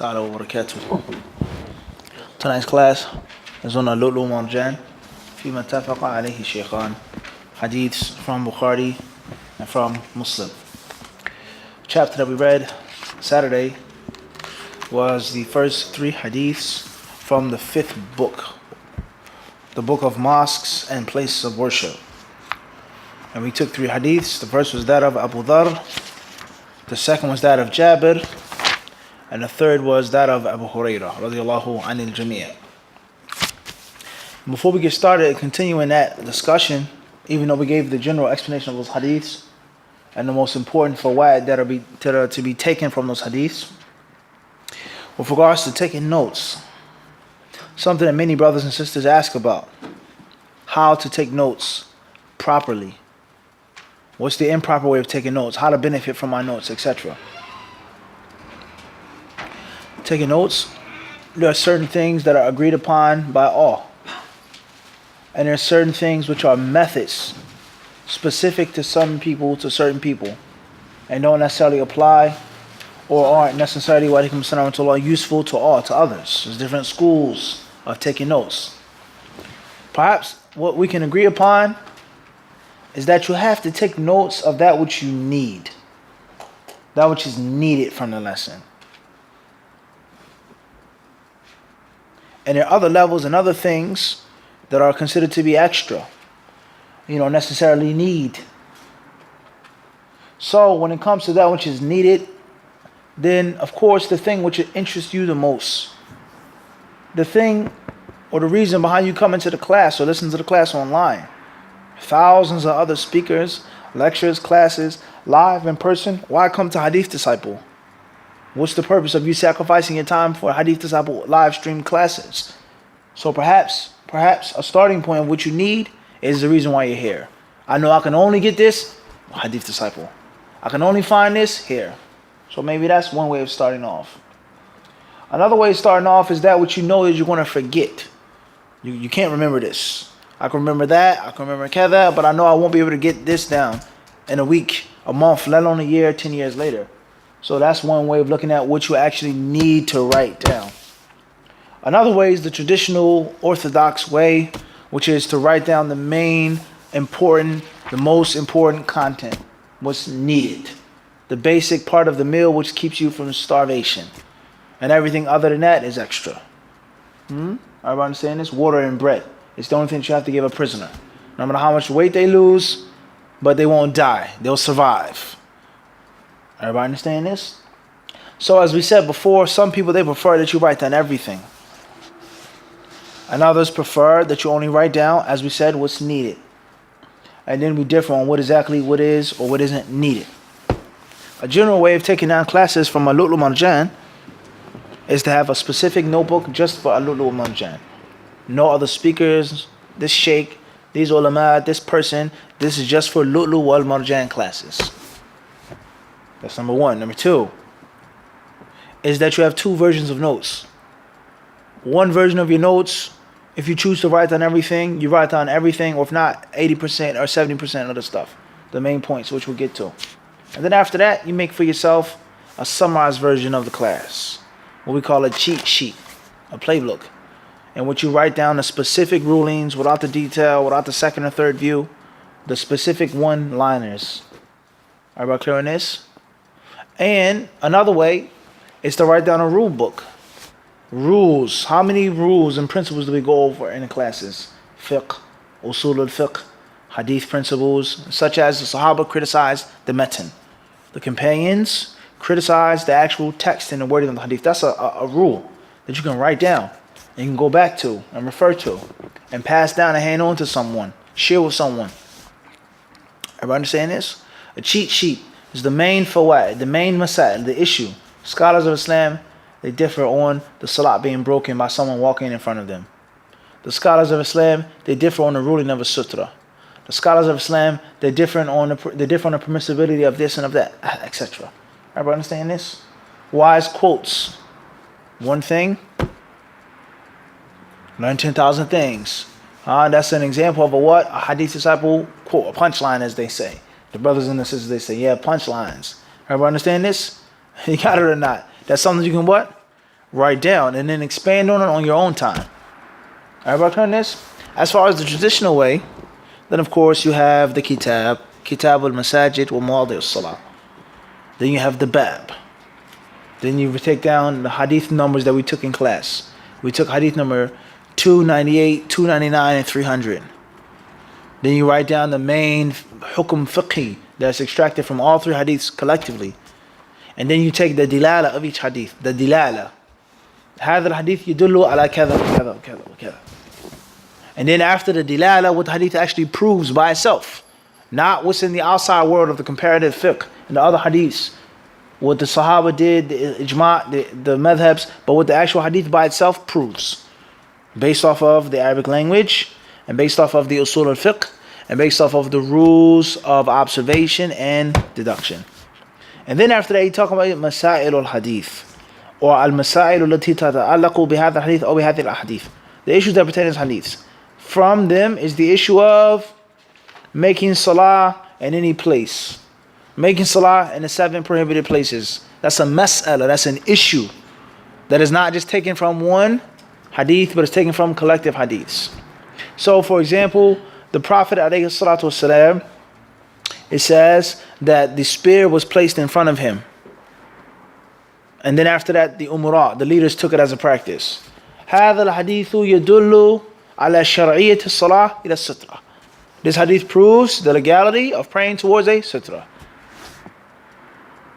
ta'ala wa barakatuh. Tonight's class is on wal-Marjan فيما اتفق عليه الشيخان, Hadiths from Bukhari and from Muslim. The chapter that we read Saturday was the first 3 hadiths from the 5th book, the book of mosques and places of worship. And we took 3 hadiths. The first was that of Abu Dhar, the second was that of Jabir, and the third was that of Abu Hurairah radiyallahu anil jami'. Before we get started, continuing that discussion, even though we gave the general explanation of those hadiths and the most important fawaid that are to be taken from those hadiths, with regards to taking notes, something that many brothers and sisters ask about: how to take notes properly. What's the improper way of taking notes? How to benefit from my notes, etc. Taking notes, there are certain things that are agreed upon by all. And there are certain things which are methods specific to some people, to certain people, and don't necessarily apply or aren't necessarily useful to all, to others. There's different schools of taking notes. Perhaps what we can agree upon is that you have to take notes of that which you need, that which is needed from the lesson. And there are other levels and other things that are considered to be extra, you don't necessarily need. So when it comes to that which is needed, then of course the thing which interests you the most, the thing or the reason behind you coming to the class or listen to the class online, thousands of other speakers, lectures, classes, live in person, why come to Hadith Disciple? What's the purpose of you sacrificing your time for Hadith Disciple live stream classes? So perhaps a starting point of what you need is the reason why you're here. I know I can only get this, Hadith Disciple. I can only find this here. So maybe that's one way of starting off. Another way of starting off is that which you know that you're going to forget. You can't remember this. I can remember that, I can remember kada, but I know I won't be able to get this down in a week, a month, let alone a year, 10 years later. So that's one way of looking at what you actually need to write down. Another way is the traditional orthodox way, which is to write down the most important content, what's needed, the basic part of the meal which keeps you from starvation, and everything other than that is extra. Everybody understand this? Water and bread. It's the only thing that you have to give a prisoner. No matter how much weight they lose, but they won't die. They'll survive. Everybody understand this? So as we said before, some people, they prefer that you write down everything. And others prefer that you only write down, as we said, what's needed. And then we differ on what is or what isn't needed. A general way of taking down classes from wal-Marjan is to have a specific notebook just for wal-Marjan. No other speakers, this sheikh, these ulama, this person. This is just for wal-Marjan classes. That's number 1. Number 2 is that you have 2 versions of notes. One version of your notes, if you choose to write down everything, you write down everything, or if not, 80% or 70% of the stuff, the main points, which we'll get to. And then after that, you make for yourself a summarized version of the class, what we call a cheat sheet, a playbook, in which you write down the specific rulings without the detail, without the second or third view, the specific one-liners. Everybody clear on this? And another way is to write down a rule book. Rules. How many rules and principles do we go over in the classes? Fiqh, usul al-fiqh, hadith principles, such as the Sahaba criticized the matan. The companions criticized the actual text and the wording of the hadith. That's a rule that you can write down and you can go back to and refer to and pass down and hand on to someone, share with someone. Everybody understand this? A cheat sheet is the main fawaid, the main masail, the issue. Scholars of Islam, they differ on the salat being broken by someone walking in front of them. The scholars of Islam, they differ on the ruling of a sutra. The scholars of Islam, they differ on the permissibility of this and of that, etc. Everybody understand this? Wise quotes. One thing, learn 10,000 things. That's an example of a hadith disciple quote, a punchline, as they say. The brothers and the sisters, they say, yeah, punchlines. Everybody understand this? You got it or not? That's something you can what? write down, and then expand on it on your own time. Everybody turn this? As far as the traditional way, then of course you have the kitab al-masajid wa mawadi al-salah. Then you have the bab. Then you take down the hadith numbers that we took in class. We took hadith number 298, 299, and 300. Then you write down the main hukum fiqhi that's extracted from all three hadiths collectively. And then you take the dilala of each hadith. The dilala. هذا الحديث يدل على كذا وكذا وكذا وكذا. And then after the dilala, what the hadith actually proves by itself. Not what's in the outside world of the comparative fiqh and the other hadiths. What the Sahaba did, the ijma', the madhabs, but what the actual hadith by itself proves. Based off of the Arabic language, and based off of the usul al-fiqh, and based off of the rules of observation and deduction. And then after that, you talk about masail al-hadith, or al-masail allati tata'allaqu bihadha al-hadith or bihadhi al-hadith. The issues that pertain to hadiths. From them is the issue of making salah in any place. Making salah in the 7 prohibited places. That's a mas'ala, that's an issue. That is not just taken from one hadith, but it's taken from collective hadiths. So for example, the Prophet ﷺ, it says that the spear was placed in front of him. And then after that, the umara, the leaders took it as a practice. هذا الحديث يدل على شرعية الصلاة إلى السترة. This hadith proves the legality of praying towards a sutra.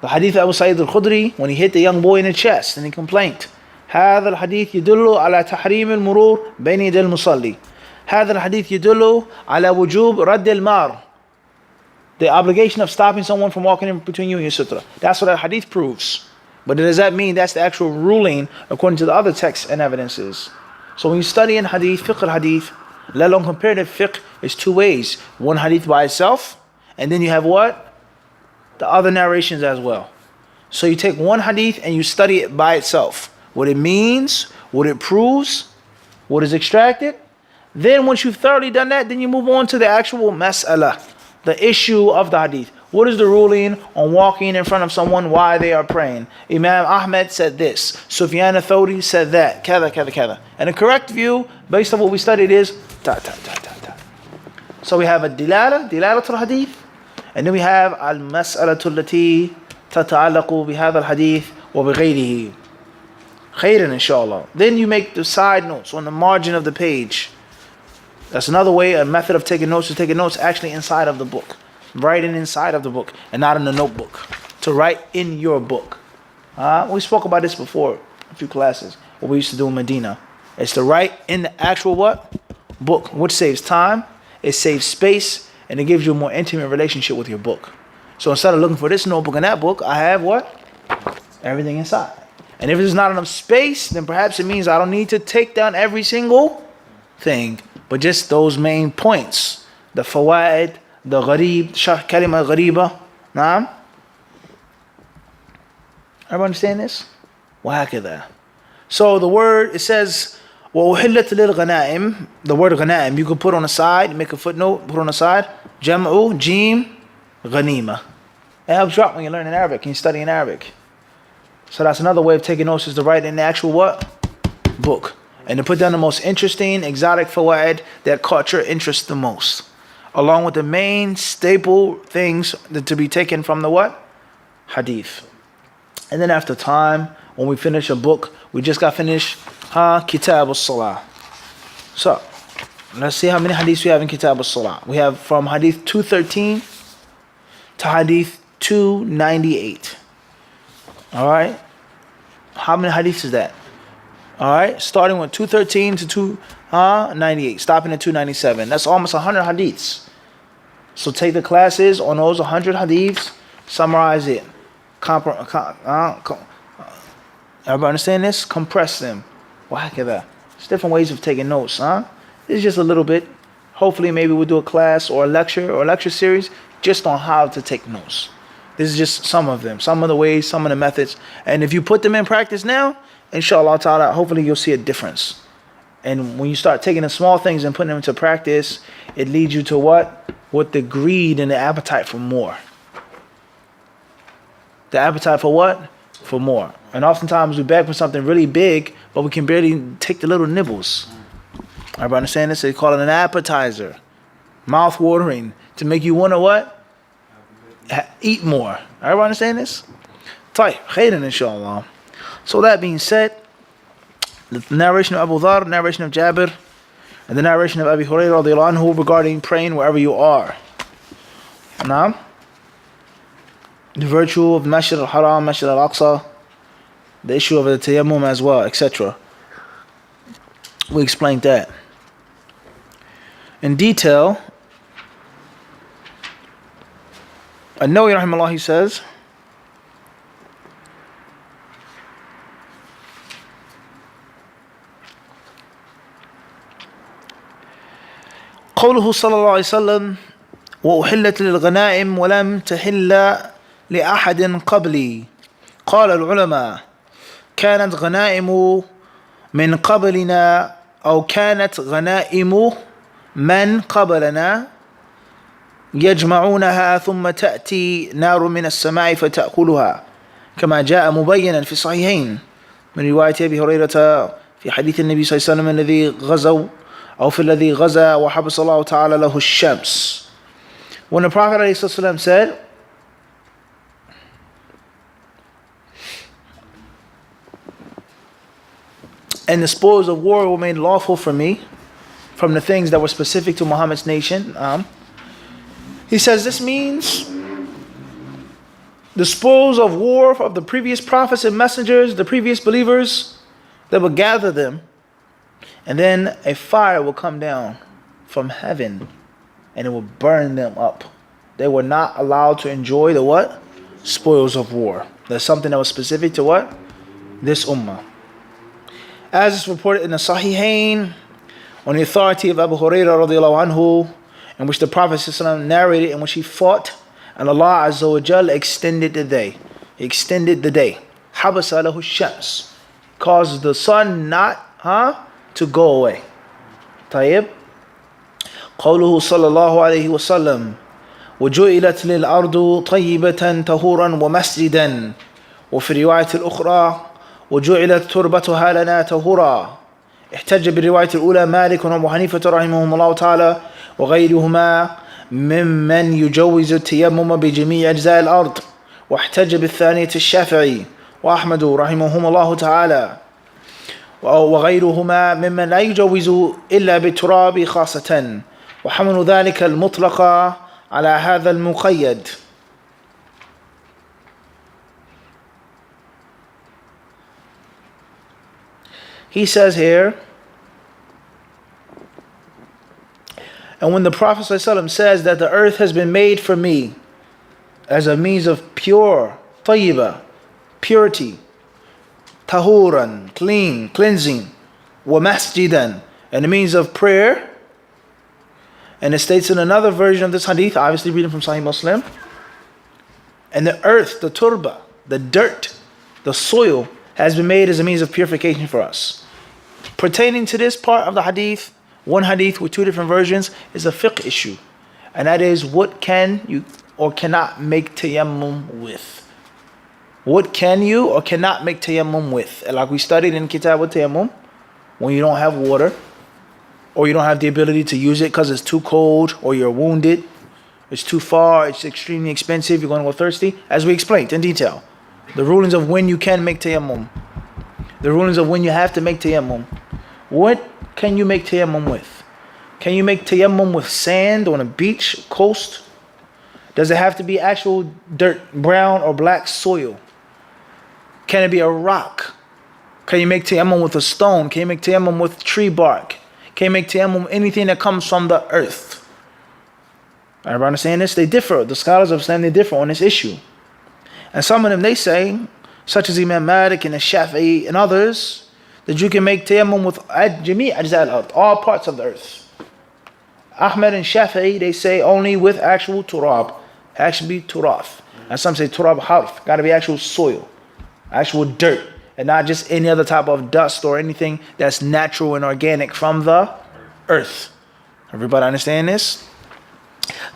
The hadith of Abu Sa'id al-Khudri, when he hit the young boy in the chest and he complained, هذا الحديث يدل على تحريم المرور بين يدي المصلي. هذا الحديث يدل على وجوب رد المار. The obligation of stopping someone from walking in between you and your sutra. That's what that hadith proves. But does that mean that's the actual ruling according to the other texts and evidences? So when you study in hadith, fiqh al-hadith, let alone comparative fiqh, is 2 ways. One hadith by itself, and then you have what? The other narrations as well. So you take one hadith and you study it by itself. What it means, what it proves, what is extracted. Then once you've thoroughly done that, then you move on to the actual mas'ala, the issue of the hadith. What is the ruling on walking in front of someone while they are praying? Imam Ahmed said this. Sufyan al-Thawri said that. Kada, kada, kada. And the correct view, based on what we studied, is ta, ta, ta, ta, ta. So we have a dilalatul hadith. And then we have al-mas'alatul lati tata'allaqu bihadha al-hadith wa bighayrihi. Khairan, inshallah. Then you make the side notes on the margin of the page. That's another way, a method of taking notes, to take notes actually inside of the book. Writing inside of the book and not in the notebook. To write in your book. We spoke about this before, a few classes, what we used to do in Medina. It's to write in the actual what? Book, which saves time, it saves space, and it gives you a more intimate relationship with your book. So instead of looking for this notebook and that book, I have what? Everything inside. And if there's not enough space, then perhaps it means I don't need to take down every single thing, but just those main points. The fawaid, the gharib, kalima ghariba. Naam? Everyone understand this? وهكذا. So the word, it says, وَأُحِلَّتْ لِلْغَنَائِمِ. The word غنائم, you can put on the side, make a footnote, put on the side. Jam'u, jim, ghanima. It helps you out when you're learning Arabic and you're studying Arabic. So that's another way of taking notes, is to write in the actual what? Book. And to put down the most interesting, exotic fawaid that caught your interest the most. Along with the main staple things that to be taken from the what? Hadith. And then after time, when we finish a book, we just got finished Kitab al-Salah. So, let's see how many hadiths we have in Kitab al-Salah. We have from Hadith 213 to Hadith 298. Alright? How many hadiths is that? Alright? Starting with 213 to 298. Stopping at 297. That's almost 100 hadiths. So take the classes on those 100 hadiths, summarize it. Everybody understand this? Compress them. Wahakada. There's different ways of taking notes, This is just a little bit. Hopefully maybe we'll do a class or a lecture series just on how to take notes. This is just some of them, some of the ways, some of the methods. And if you put them in practice now, inshallah ta'ala, hopefully you'll see a difference. And when you start taking the small things and putting them into practice, it leads you to what? With the greed and the appetite for more. The appetite for what? for more. And oftentimes we beg for something really big, but we can barely take the little nibbles. Everybody understand this? They call it an appetizer. Mouth watering to make you want to what? Eat more. Everybody understand this? Tayyib, khairan inshallah. So that being said, the narration of Abu Dharr, narration of Jabir, and the narration of Abi Hurairah radiallahu anhu regarding praying wherever you are. Now, the virtue of Masjid al-Haram, Masjid al-Aqsa, the issue of the tayammum as well, etc. We explained that in detail. An-Nawawi rahimahullah, he says, قوله صلى الله عليه وسلم وأحلت للغنائم ولم تحل لأحد قبلي. قال العلماء كانت غنائم من قبلنا أو كانت غنائم من قبلنا يجمعونها ثم تأتي نار من السماء فتأكلها كما جاء مبينا في الصحيحين من رواية أبي هريرة في حديث النبي صلى الله عليه وسلم الذي غزوا أو في الذي غزا وحبس الله تعالى له الشمس. When the Prophet ﷺ said, and the spoils of war were made lawful for me from the things that were specific to Muhammad's nation, he says this means the spoils of war of the previous prophets and messengers, the previous believers, they would gather them, and then a fire will come down from heaven and it will burn them up. They were not allowed to enjoy the what? Spoils of war. That's something that was specific to what? This ummah. As is reported in the Sahihain, on the authority of Abu Hurairah radiallahu anhu, in which the Prophet ﷺ narrated, in which he fought, and Allah Azza wa Jal extended the day. He extended the day. Habasa lahu shams. Caused the sun not to go away. Tayyib. قوله صلى الله عليه وسلم وجعلت للأرض طيبة طهورا ومسجدا. وفي الرواية الأخرى وجعلت تربتها لنا طهورا. احتج بالرواية الأولى مالك وأبو حنيفة رحمهم الله تعالى وغيرهما ممن يجوز التيمم بجميع أجزاء الأرض. واحتج بالثانية الشافعي وأحمد رحمهم الله تعالى وغيرهما ممن لا يجوز إلا بالتراب خاصة. وحمل ذلك المطلق على هذا المقيد. He says here, and when the Prophet ﷺ says that the earth has been made for me as a means of pure, tayyiba, purity, tahuran, clean, cleansing, wa masjidan, and a means of prayer. And it states in another version of this hadith, obviously reading from Sahih Muslim, and the earth, the turba, the dirt, the soil has been made as a means of purification for us. Pertaining to this part of the hadith, one hadith with two different versions, is a fiqh issue. And that is, what can you or cannot make tayammum with? What can you or cannot make tayammum with? Like we studied in Kitab al-Tayammum, when you don't have water, or you don't have the ability to use it because it's too cold, or you're wounded, it's too far, it's extremely expensive, you're going to go thirsty. As we explained in detail, the rulings of when you can make tayammum, the rulings of when you have to make tayammum. What can you make tayammum with? Can you make tayammum with sand on a beach, coast? Does it have to be actual dirt, brown or black soil? Can it be a rock? Can you make tayammum with a stone? Can you make tayammum with tree bark? Can you make tayammum anything that comes from the earth? Everybody understand this? They differ. The scholars of Islam, they differ on this issue. And some of them, they say, such as Imam Malik and Shafi'i and others, that you can make tayammum with jami' ajza al-ard, all parts of the earth. Ahmed and Shafi'i, they say only with actual turab, actually turaf. And some say turab harf, got to be actual soil, actual dirt, and not just any other type of dust or anything that's natural and organic from the earth. Everybody understand this?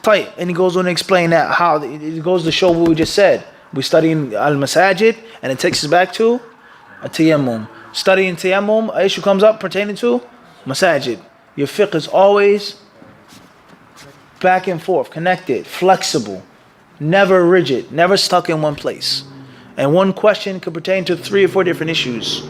Tight. And he goes on to explain that how it goes to show what we just said. We studying al-masajid, and it takes us back to a tayammum. Studying tayammum, an issue comes up pertaining to masajid. Your fiqh is always back and forth, connected, flexible, never rigid, never stuck in one place. And one question could pertain to 3 or 4 different issues.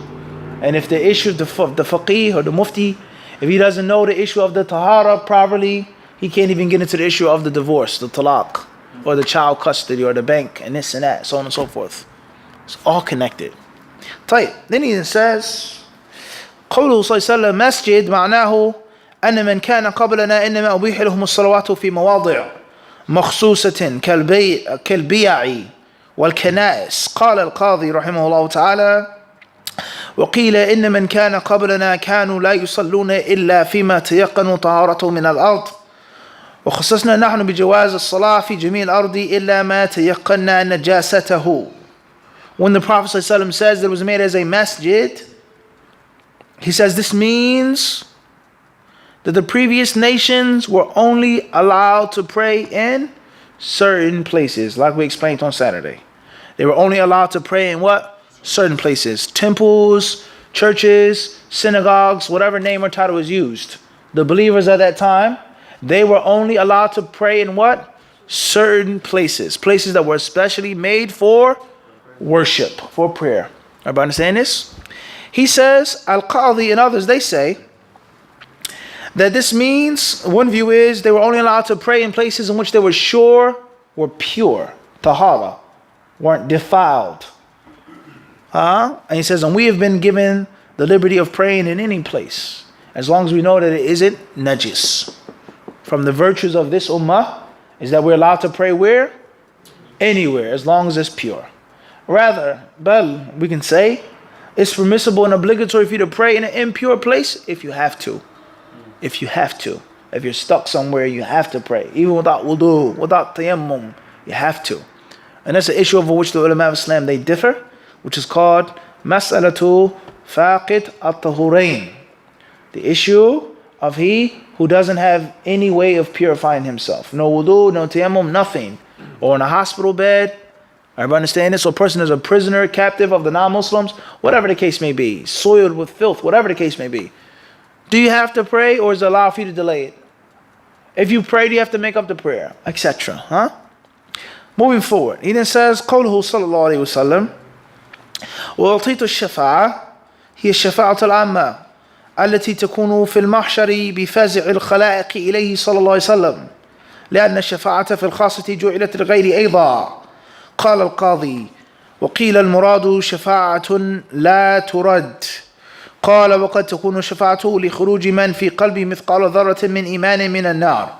And if the issue of the faqih or the mufti, if he doesn't know the issue of the tahara properly, he can't even get into the issue of the divorce, the talaq, or the child custody, or the bank, and this and that, so on and so forth. It's all connected. طيب. Then he says, قوله صلى الله عليه وسلم مسجد معناه أن من كان قبلنا إنما أبيح لهم الصلوات في مواضع مخصوصة كالبيع والكنائس. قال القاضي رحمه الله تعالى وقيل إن من كان قبلنا كانوا لا يصلون إلا فيما تيقنوا طهارته من الأرض وخصصنا نحن بجواز الصلاة في جميع الأرض إلا ما تيقنا نجاسته. When the Prophet ﷺ says that it was made as a masjid, he says this means that the previous nations were only allowed to pray in certain places, like we explained on Saturday. They were only allowed to pray in what? Certain places. Temples, churches, synagogues, whatever name or title was used. The believers at that time, they were only allowed to pray in what? Certain places. Places that were especially made for worship, for prayer. Everybody understand this? He says, Al-Qadi and others, they say that this means, one view is they were only allowed to pray in places in which they were sure were pure, tahara, weren't defiled. And he says, and we have been given the liberty of praying in any place, as long as we know that it isn't najis. From the virtues of this ummah is that we're allowed to pray where? Anywhere, as long as it's pure. Rather, we can say, it's permissible and obligatory for you to pray in an impure place if you have to. If you have to. If you're stuck somewhere, you have to pray. Even without wudu, without tayammum, you have to. And that's an issue over which the ulama of Islam, they differ, which is called mas'alatu faqid at-tahurain. The issue of he who doesn't have any way of purifying himself. No wudu, no tayammum, nothing. Or in a hospital bed. Everybody understand this? So a person is a prisoner, captive of the non-Muslims, whatever the case may be, soiled with filth, whatever the case may be. Do you have to pray, or is it allowed for you to delay it? If you pray, do you have to make up the prayer, etc.? Moving forward, he then says, قوله صلى الله عليه وسلم وأعطيت الشفاعة هي الشفاعة العامة التي تكون في المحشر بفزع الخلائق إليه صلى الله عليه وسلم لأن الشفاعة في الخاصة جعلت لغير أيضا. قال القاضي وقيل المراد شفاعة لا ترد. قال وقد تكون شفاعته لخروج من في قلبه مثقال ذرة من إيمان من النار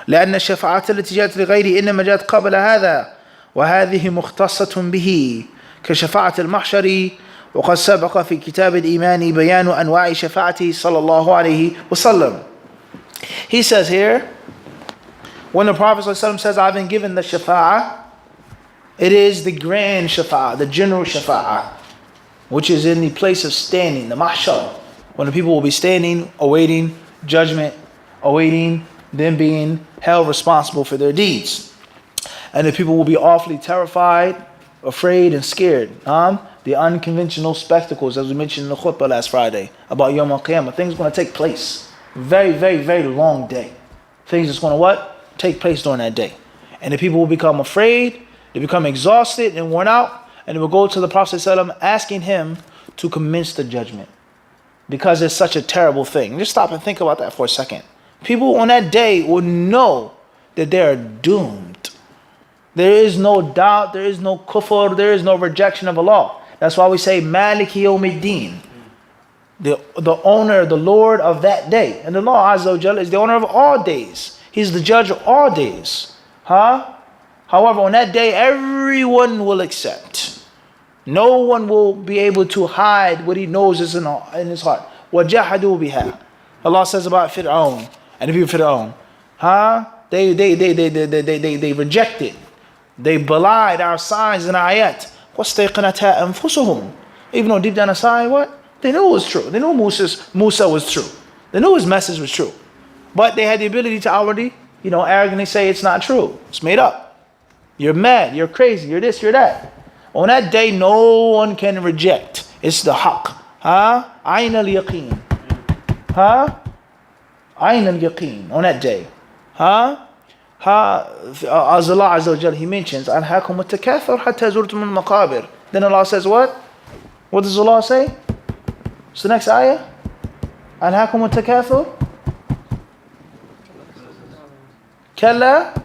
لأن الشفاعة التي جاءت لغيره إنما جاءت قبل هذا وهذه مختصة به كشفاعة المحشر وقد سبق في كتاب الإيمان بيان أنواع شفاعته صلى الله عليه وسلم. He says here, when the Prophet ﷺ says, I've been given the shafa'ah, it is the grand shafa'ah, the general shafa'ah, which is in the place of standing, the mahshar, when the people will be standing, awaiting judgment, awaiting them being held responsible for their deeds. And the people will be awfully terrified, afraid, and scared. The unconventional spectacles, as we mentioned in the khutbah last Friday, about Yawm al-Qiyamah. Things are going to take place. Very, very, very long day. Things are going to what? Take place during that day. And the people will become afraid, they become exhausted and worn out, and they will go to the Prophet ﷺ asking him to commence the judgment. Because it's such a terrible thing. Just stop and think about that for a second. People on that day will know that they are doomed. There is no doubt, there is no kufr, there is no rejection of Allah. That's why we say Maliki Yawmiddin. The owner, the Lord of that day. And Allah Azza wa Jalla is the owner of all days. He's the judge of all days. However, on that day, everyone will accept. No one will be able to hide what he knows is in his heart. وَجَحَدُوا بِهَا. Allah says about Fir'aun and the people of Fir'aun. They rejected. They belied our signs and our ayat. وَاسْتَيْقَنَتْهَا أَنفُسُهُمْ. Even though deep down inside, what? They knew it was true. They knew Musa was true. They knew his message was true. But they had the ability to already, arrogantly say it's not true. It's made up. You're mad, you're crazy, you're this, you're that. On that day, no one can reject. It's the haqq. Ayn al-yaqeen. Ayn al-yaqeen. On that day. As Allah Azza wa Jal, He mentions, أَلْهَاكُمُ التَّكَاثُرُ حَتَّى زُرْتُمُ الْمَقَابِرِ. Then Allah says what? What does Allah say? What's the next ayah? أَلْهَاكُمُ التَّكَاثُرُ كَلَّا.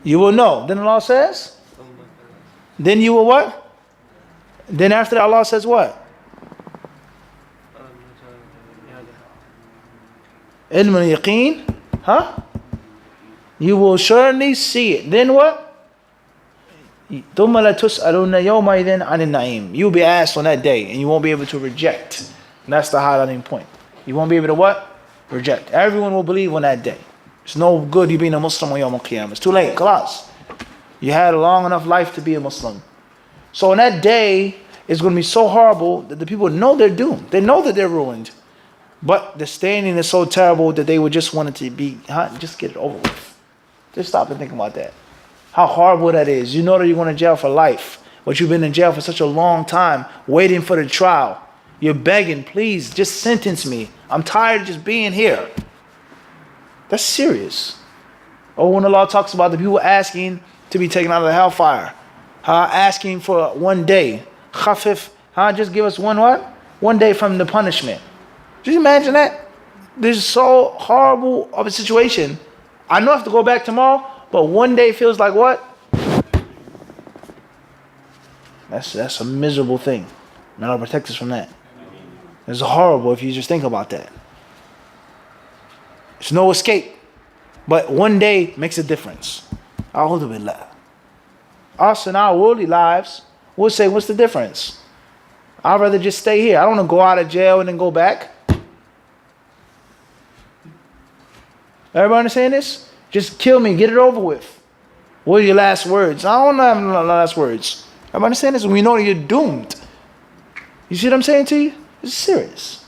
You will know. Then Allah says, then you will what? Then after that Allah says what? Ilm al-yaqeen. You will surely see it. Then what? ثُمَّ لَتُسْأَلُنَّ يَوْمَئِذٍ عَنِ النَّعِيمِ. You'll be asked on that day and you won't be able to reject. And that's the highlighting point. You won't be able to what? Reject. Everyone will believe on that day. It's no good you being a Muslim on Yawm al-Qiyamah. It's too late. Class. You had a long enough life to be a Muslim. So on that day, it's going to be so horrible that the people know they're doomed. They know that they're ruined. But the standing is so terrible that they would just want it to be, just get it over with. Just stop and think about that. How horrible that is. You know that you're going to jail for life. But you've been in jail for such a long time, waiting for the trial. You're begging, please, just sentence me. I'm tired of just being here. That's serious. Or when Allah talks about the people asking to be taken out of the hellfire. Asking for one day. Khafif. Just give us one what? One day from the punishment. Just imagine that. This is so horrible of a situation. I know I have to go back tomorrow, but one day feels like what? That's a miserable thing. May Allah protect us from that. It's horrible if you just think about that. There's no escape. But one day makes a difference. A'udhu billah. Us in our worldly lives, we'll say, what's the difference? I'd rather just stay here. I don't want to go out of jail and then go back. Everybody understand this? Just kill me, get it over with. What are your last words? I don't have no last words. Everybody understand this? We know that you're doomed. You see what I'm saying to you? It's serious.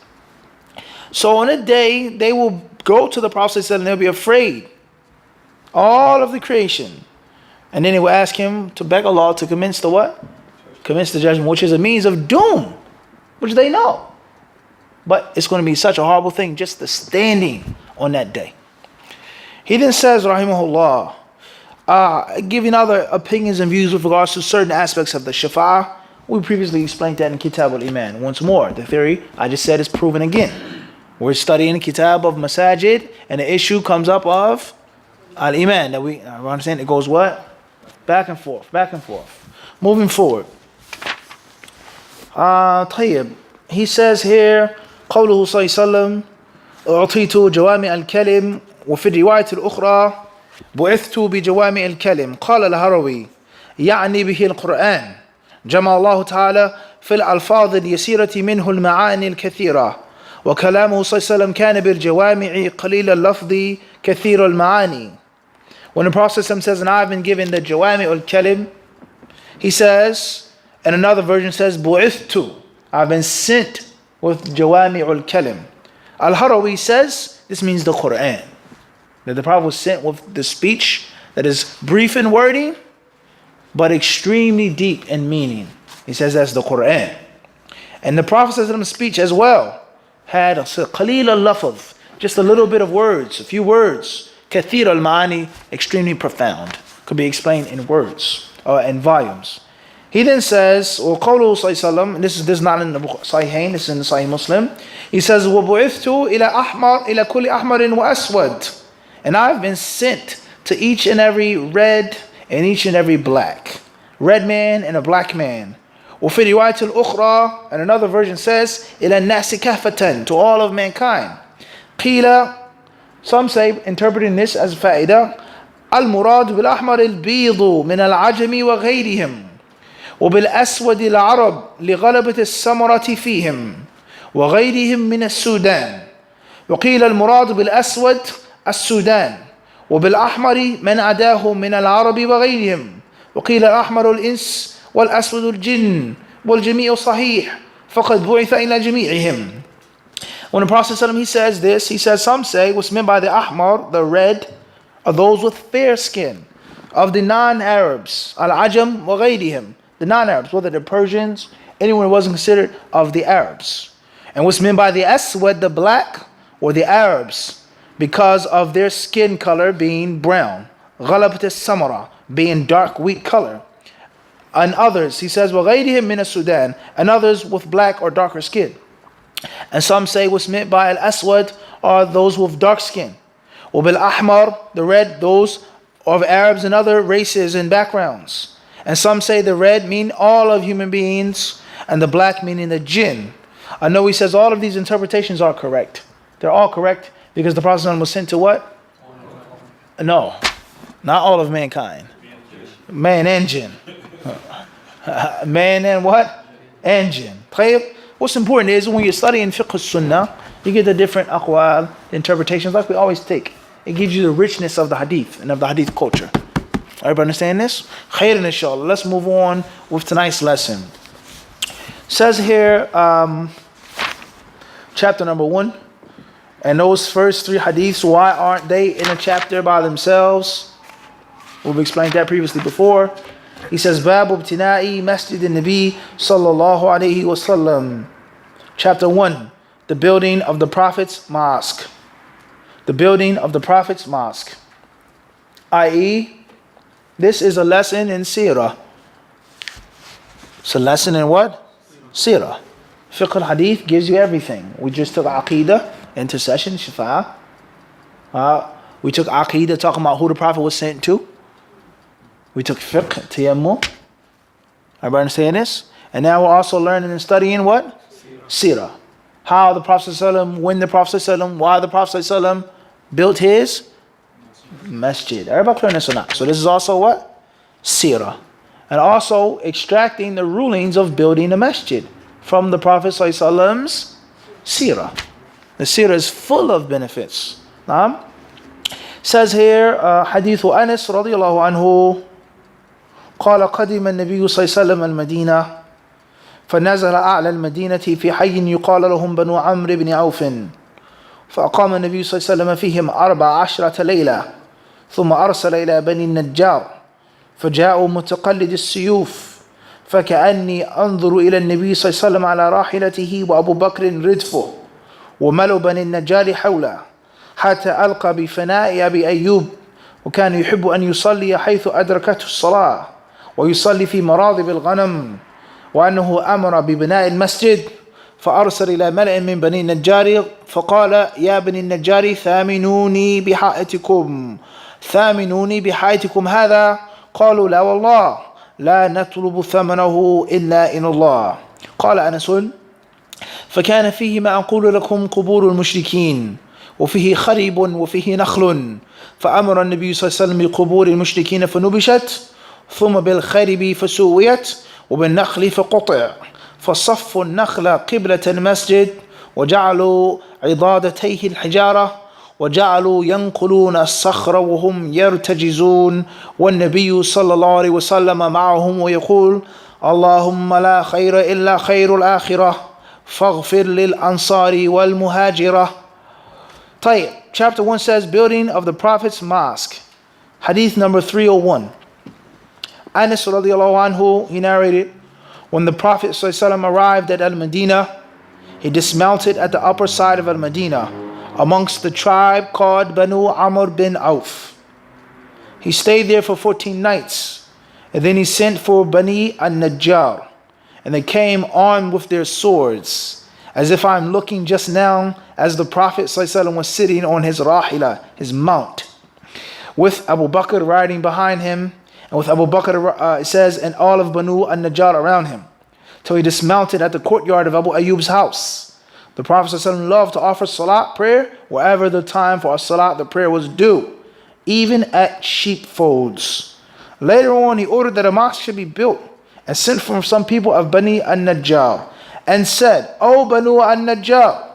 So on a day, they will go to the Prophet and they'll be afraid. All of the creation. And then they will ask him to beg Allah to commence the what? Commence the judgment, which is a means of doom, which they know. But it's going to be such a horrible thing, just the standing on that day. He then says, rahimahullah, giving other opinions and views with regards to certain aspects of the shafa'ah. We previously explained that in Kitab al-Iman. Once more, the theory I just said is proven again. We're studying the Kitab of Masajid, and the issue comes up of al-Iman. That we understand it goes what? Back and forth, back and forth. Moving forward. طيب. He says here, قوله صلى الله عليه وسلم أعطيت جوامع الكلم وفي الرواية الأخرى بعثت بجوامع الكلم قال الهروي يعني به القرآن جمع الله تعالى في الألفاظ اليسيرة منه المعاني الكثيرة وكلامه صلى الله عليه وسلم كان بالجوامع قليل اللفظ كثير المعاني. When the Prophet says, and I've been given the jawami al-kalim, he says, and another version says, bu'ithtu, I've been sent with jawami al-kalim. Al-Harawi says, this means the Quran. That the Prophet was sent with the speech that is brief in wording, but extremely deep in meaning. He says that's the Quran. And the Prophet's speech as well had a qalil al-lafz, just a little bit of words, a few words. Kathir al-ma'ani, extremely profound. Could be explained in words or in volumes. He then says, وَقَوْلُهُ صَلَّى اللَّهُ عَلَيْهِ وسلم, this is not in the Sahihain, this is in the Sahih Muslim. He says, وَبُعِثْتُ إِلَى كُلِّ أَحْمَرٍ وَأَسْوَدٍ. And I've been sent to each and every red and each and every black. Red man and a black man. وَفِي رِوَايَةِ الْأُخْرَى, and another version says, إِلَى النَّاسِ كَافَةً, to all of mankind. قِيلَ, some say, interpreting this as فائدة, المراد بالأحمر البيض من العجم وغيرهم وبالأسود العرب لغلبة السمرة فيهم وغيرهم من السودان وقيل المراد بالأسود السودان وبالأحمر من عداهم من العرب وغيرهم وقيل الأحمر الإنس والأسود الجن والجميع صحيح فقد بعث إلى جميعهم. When the Prophet he says this, he says some say what's meant by the ahmar, the red, are those with fair skin. of the non-Arabs, al-Ajam wa ghayrihim, the non-Arabs, whether they're Persians, anyone who wasn't considered of the Arabs. And what's meant by the Aswad, the black, or the Arabs, because of their skin color being brown. Ghalabat as-samara, being dark wheat color. And others, he says, وَغَيْرِهِمْ مِنَ السُّودَانِ, and others with black or darker skin. And some say what's meant by al-Aswad are those with dark skin. وَبِالْأَحْمَرِ, the red, those of Arabs and other races and backgrounds. And some say the red mean all of human beings, and the black meaning the jinn. I know he says all of these interpretations are correct. They're all correct because the Prophet was sent to what? No, not all of mankind. Man and jinn. Man and what? And jinn. What's important is when you're studying fiqh sunnah, you get the different aqwal, interpretations like we always take. It gives you the richness of the hadith and of the hadith culture. Everybody understand this? Khairan inshallah. Let's move on with tonight's lesson. Says here, chapter number 1. And those first 3 hadiths, why aren't they in a chapter by themselves? We've explained that previously before. He says, Babu ibtina'i masjid al-Nabi sallallahu alayhi wa sallam. Chapter 1, the building of the Prophet's mosque. The building of the Prophet's mosque. I.e., this is a lesson in seerah. It's a lesson in what? Seerah. Fiqh al-Hadith gives you everything. We just took Aqidah, intercession, shafa'ah. We took Aqidah, talking about who the Prophet was sent to. We took fiqh, tayammum. Everybody understand this? And now we're also learning and studying what? Seerah. How the Prophet ﷺ, when the Prophet ﷺ, why the Prophet ﷺ built his masjid. Everybody clear this or not? So this is also what? Seerah. And also extracting the rulings of building a masjid from the Prophet ﷺ's seerah. The seerah is full of benefits. Says here, Hadith Anas radiyallahu anhu, قال قدم النبي صلى الله عليه وسلم المدينة فنزل أعلى المدينة في حي يقال لهم بنو عمرو بن عوف فأقام النبي صلى الله عليه وسلم فيهم 14 ليلة ثم أرسل إلى بني النجار فجاءوا متقلد السيوف فكأني أنظر إلى النبي صلى الله عليه وسلم على راحلته وأبو بكر ردفه وملوا بني النجار حوله حتى ألقى بفناء أبي أيوب وكان يحب أن يصلي حيث أدركته الصلاة ويصلي في مراضب الغنم وأنه أمر ببناء المسجد فأرسل إلى ملأ من بني النجار فقال يا بني النجار ثامنوني بحائطكم هذا قالوا لا والله لا نطلب ثمنه إلا إن الله قال أنس فكان فيه ما أقول لكم قبور المشركين وفيه خريب وفيه نخل فأمر النبي صلى الله عليه وسلم بقبور المشركين فنبشت ثم بالخرب فسويت وبالنخل فقطع فصفوا النخل قبلة المسجد وجعلوا عضادتيه الحجارة وجعلوا ينقلون الصخر وهم يرتجزون والنبي صلى الله عليه وسلم معهم ويقول اللهم لا خير إلا خير الآخرة فاغفر للأنصار والمهاجرة. طيب, chapter 1 says building of the Prophet's mosque. Hadith number 301. Anas radiallahu anhu, he narrated, when the Prophet ﷺ arrived at Al-Madinah, he dismounted at the upper side of Al-Madinah amongst the tribe called Banu Amr bin Auf. He stayed there for 14 nights, and then he sent for Bani al-Najjar, and they came armed with their swords, as if I'm looking just now as the Prophet ﷺ was sitting on his rahila, his mount, with Abu Bakr riding behind him, and with Abu Bakr, it says, and all of Banu al-Najjar around him, till he dismounted at the courtyard of Abu Ayyub's house. The Prophet ﷺ loved to offer salat, prayer, wherever the time for a salat, the prayer was due, even at sheepfolds. Later on, he ordered that a mosque should be built, and sent for some people of Bani al-Najjar, and said, O Banu al-Najjar,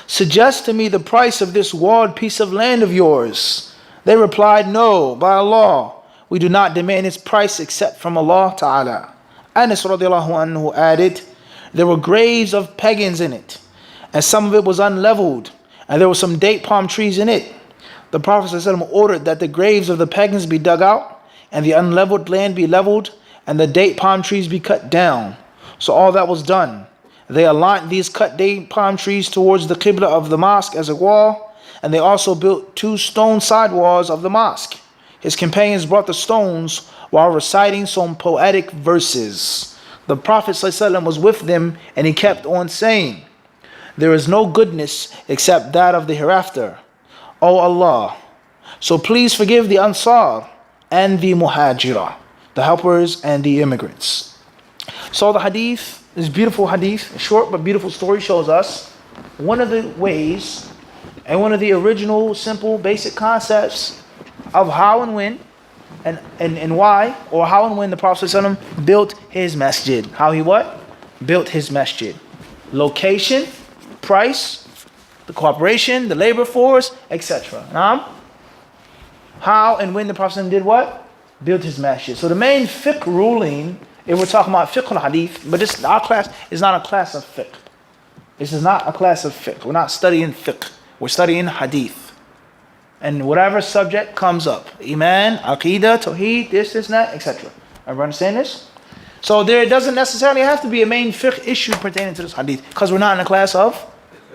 suggest to me the price of this walled piece of land of yours. They replied, no, by Allah, we do not demand its price except from Allah Ta'ala. Anas radiallahu anhu added, there were graves of pagans in it, and some of it was unleveled, and there were some date palm trees in it. The Prophet ﷺ ordered that the graves of the pagans be dug out, and the unleveled land be leveled, and the date palm trees be cut down. So all that was done. They aligned these cut date palm trees towards the qibla of the mosque as a wall, and they also built 2 stone side walls of the mosque. His companions brought the stones while reciting some poetic verses. The Prophet ﷺ was with them, and he kept on saying, "There is no goodness except that of the hereafter, O Allah. So please forgive the Ansar and the Muhajirah, the helpers and the immigrants." So the hadith, this beautiful hadith, a short but beautiful story, shows us one of the ways and one of the original, simple, basic concepts of how and when and why, or how and when the Prophet ﷺ built his masjid. How he what? Built his masjid. Location, price, the cooperation, the labor force, etc. How and when the Prophet ﷺ did what? Built his masjid. So the main fiqh ruling, if we're talking about fiqh al-hadith, but this, our class is not a class of fiqh. This is not a class of fiqh. We're not studying fiqh. We're studying hadith. And whatever subject comes up, Iman, Aqidah, Tawheed, this, that, etc. Everyone understand this? So there doesn't necessarily have to be a main fiqh issue pertaining to this hadith, because we're not in a class of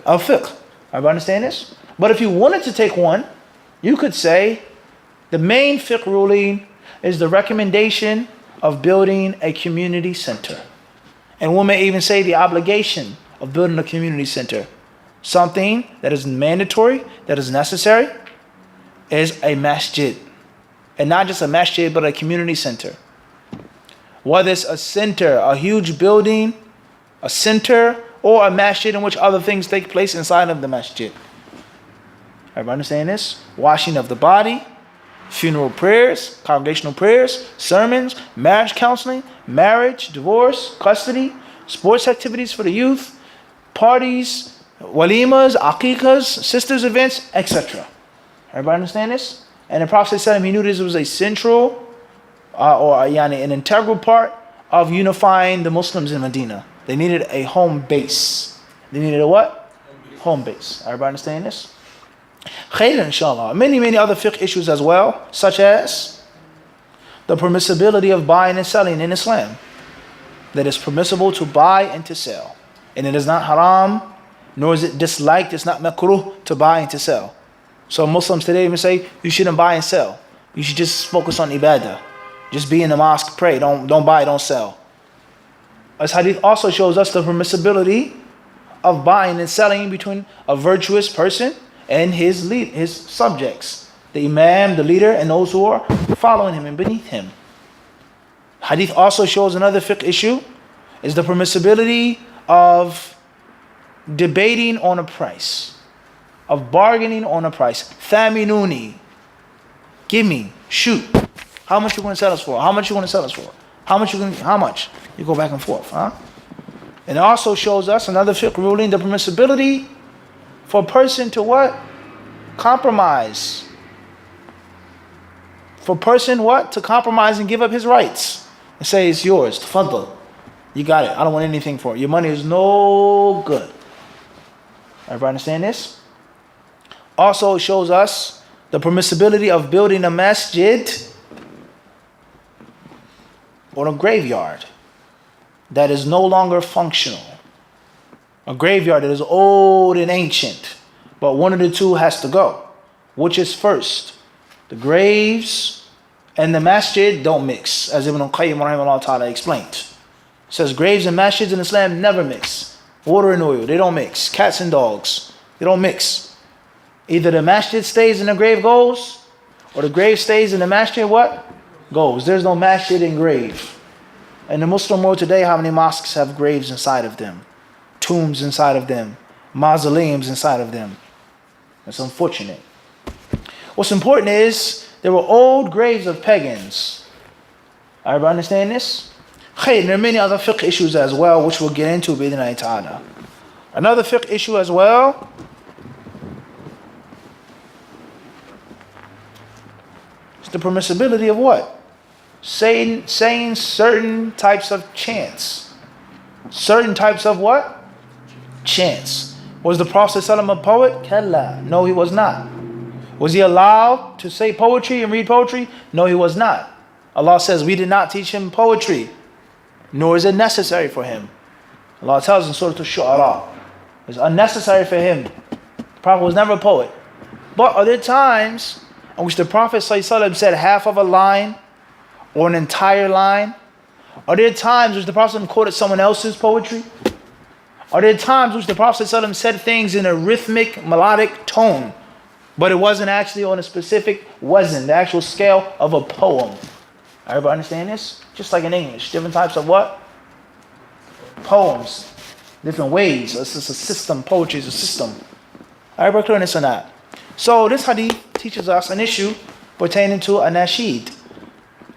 fiqh. Everyone understand this? But if you wanted to take one, you could say the main fiqh ruling is the recommendation of building a community center. And one may even say the obligation of building a community center. Something that is mandatory, that is necessary, is a masjid. And not just a masjid, but a community center. Whether it's a center, a huge building, a center, or a masjid in which other things take place inside of the masjid. Everybody understand this? Washing of the body, funeral prayers, congregational prayers, sermons, marriage counseling, marriage, divorce, custody, sports activities for the youth, parties, walimas, aqiqahs, sisters events, etc. Everybody understand this? And the Prophet said he knew this was a central an integral part of unifying the Muslims in Medina. They needed a home base. They needed a what? Home base. Everybody understand this? Khayr, inshallah. Many other fiqh issues as well, such as the permissibility of buying and selling in Islam. That it's permissible to buy and to sell. And it is not haram, nor is it disliked, it's not makruh to buy and to sell. So Muslims today may say, you shouldn't buy and sell. You should just focus on ibadah. Just be in the mosque, pray, don't buy, don't sell. As hadith also shows us the permissibility of buying and selling between a virtuous person and his subjects. The imam, the leader, and those who are following him and beneath him. Hadith also shows another fiqh issue, is the permissibility of debating on a price. Of bargaining on a price. Thaminuni. Give me. Shoot. How much you going to sell us for? How much you going to sell us for? How much? You go back and forth. And it also shows us another fiqh ruling, the permissibility for a person to what? Compromise. For a person what? To compromise and give up his rights. And say it's yours. Tafaddal. You got it. I don't want anything for it. Your money is no good. Everybody understand this? Also shows us the permissibility of building a masjid or a graveyard that is no longer functional. A graveyard that is old and ancient, but one of the two has to go. Which is first? The graves and the masjid don't mix, as Ibn al-Qayyim rahimahullah ta'ala explained. It says graves and masjids in Islam never mix. Water and oil, they don't mix. Cats and dogs, they don't mix. Either the masjid stays and the grave goes, or the grave stays and the masjid what? Goes. There's no masjid and grave. In the Muslim world today, how many mosques have graves inside of them? Tombs inside of them. Mausoleums inside of them. It's unfortunate. What's important is, there were old graves of pagans. Everybody understand this? There are many other fiqh issues as well, which we'll get into bi-idhnillahi ta'ala. Another fiqh issue as well is the permissibility of what? Saying certain types of chants. Certain types of what? Chants. Was the Prophet ﷺ a poet? Kalla. No, he was not. Was he allowed to say poetry and read poetry? No, he was not. Allah says, we did not teach him poetry, nor is it necessary for him. Allah tells in Surah Al-Shu'ara, it's unnecessary for him. The Prophet was never a poet. But are there times in which the Prophet ﷺ said half of a line or an entire line? Are there times which the Prophet quoted someone else's poetry? Are there times which the Prophet ﷺ said things in a rhythmic, melodic tone, but it wasn't actually on a specific wazn, the actual scale of a poem? Everybody understand this? Just like in English, different types of what? Poems, different ways. It's just a system. Poetry is a system. Everybody clear on this or not? So this hadith teaches us an issue pertaining to a nasheed.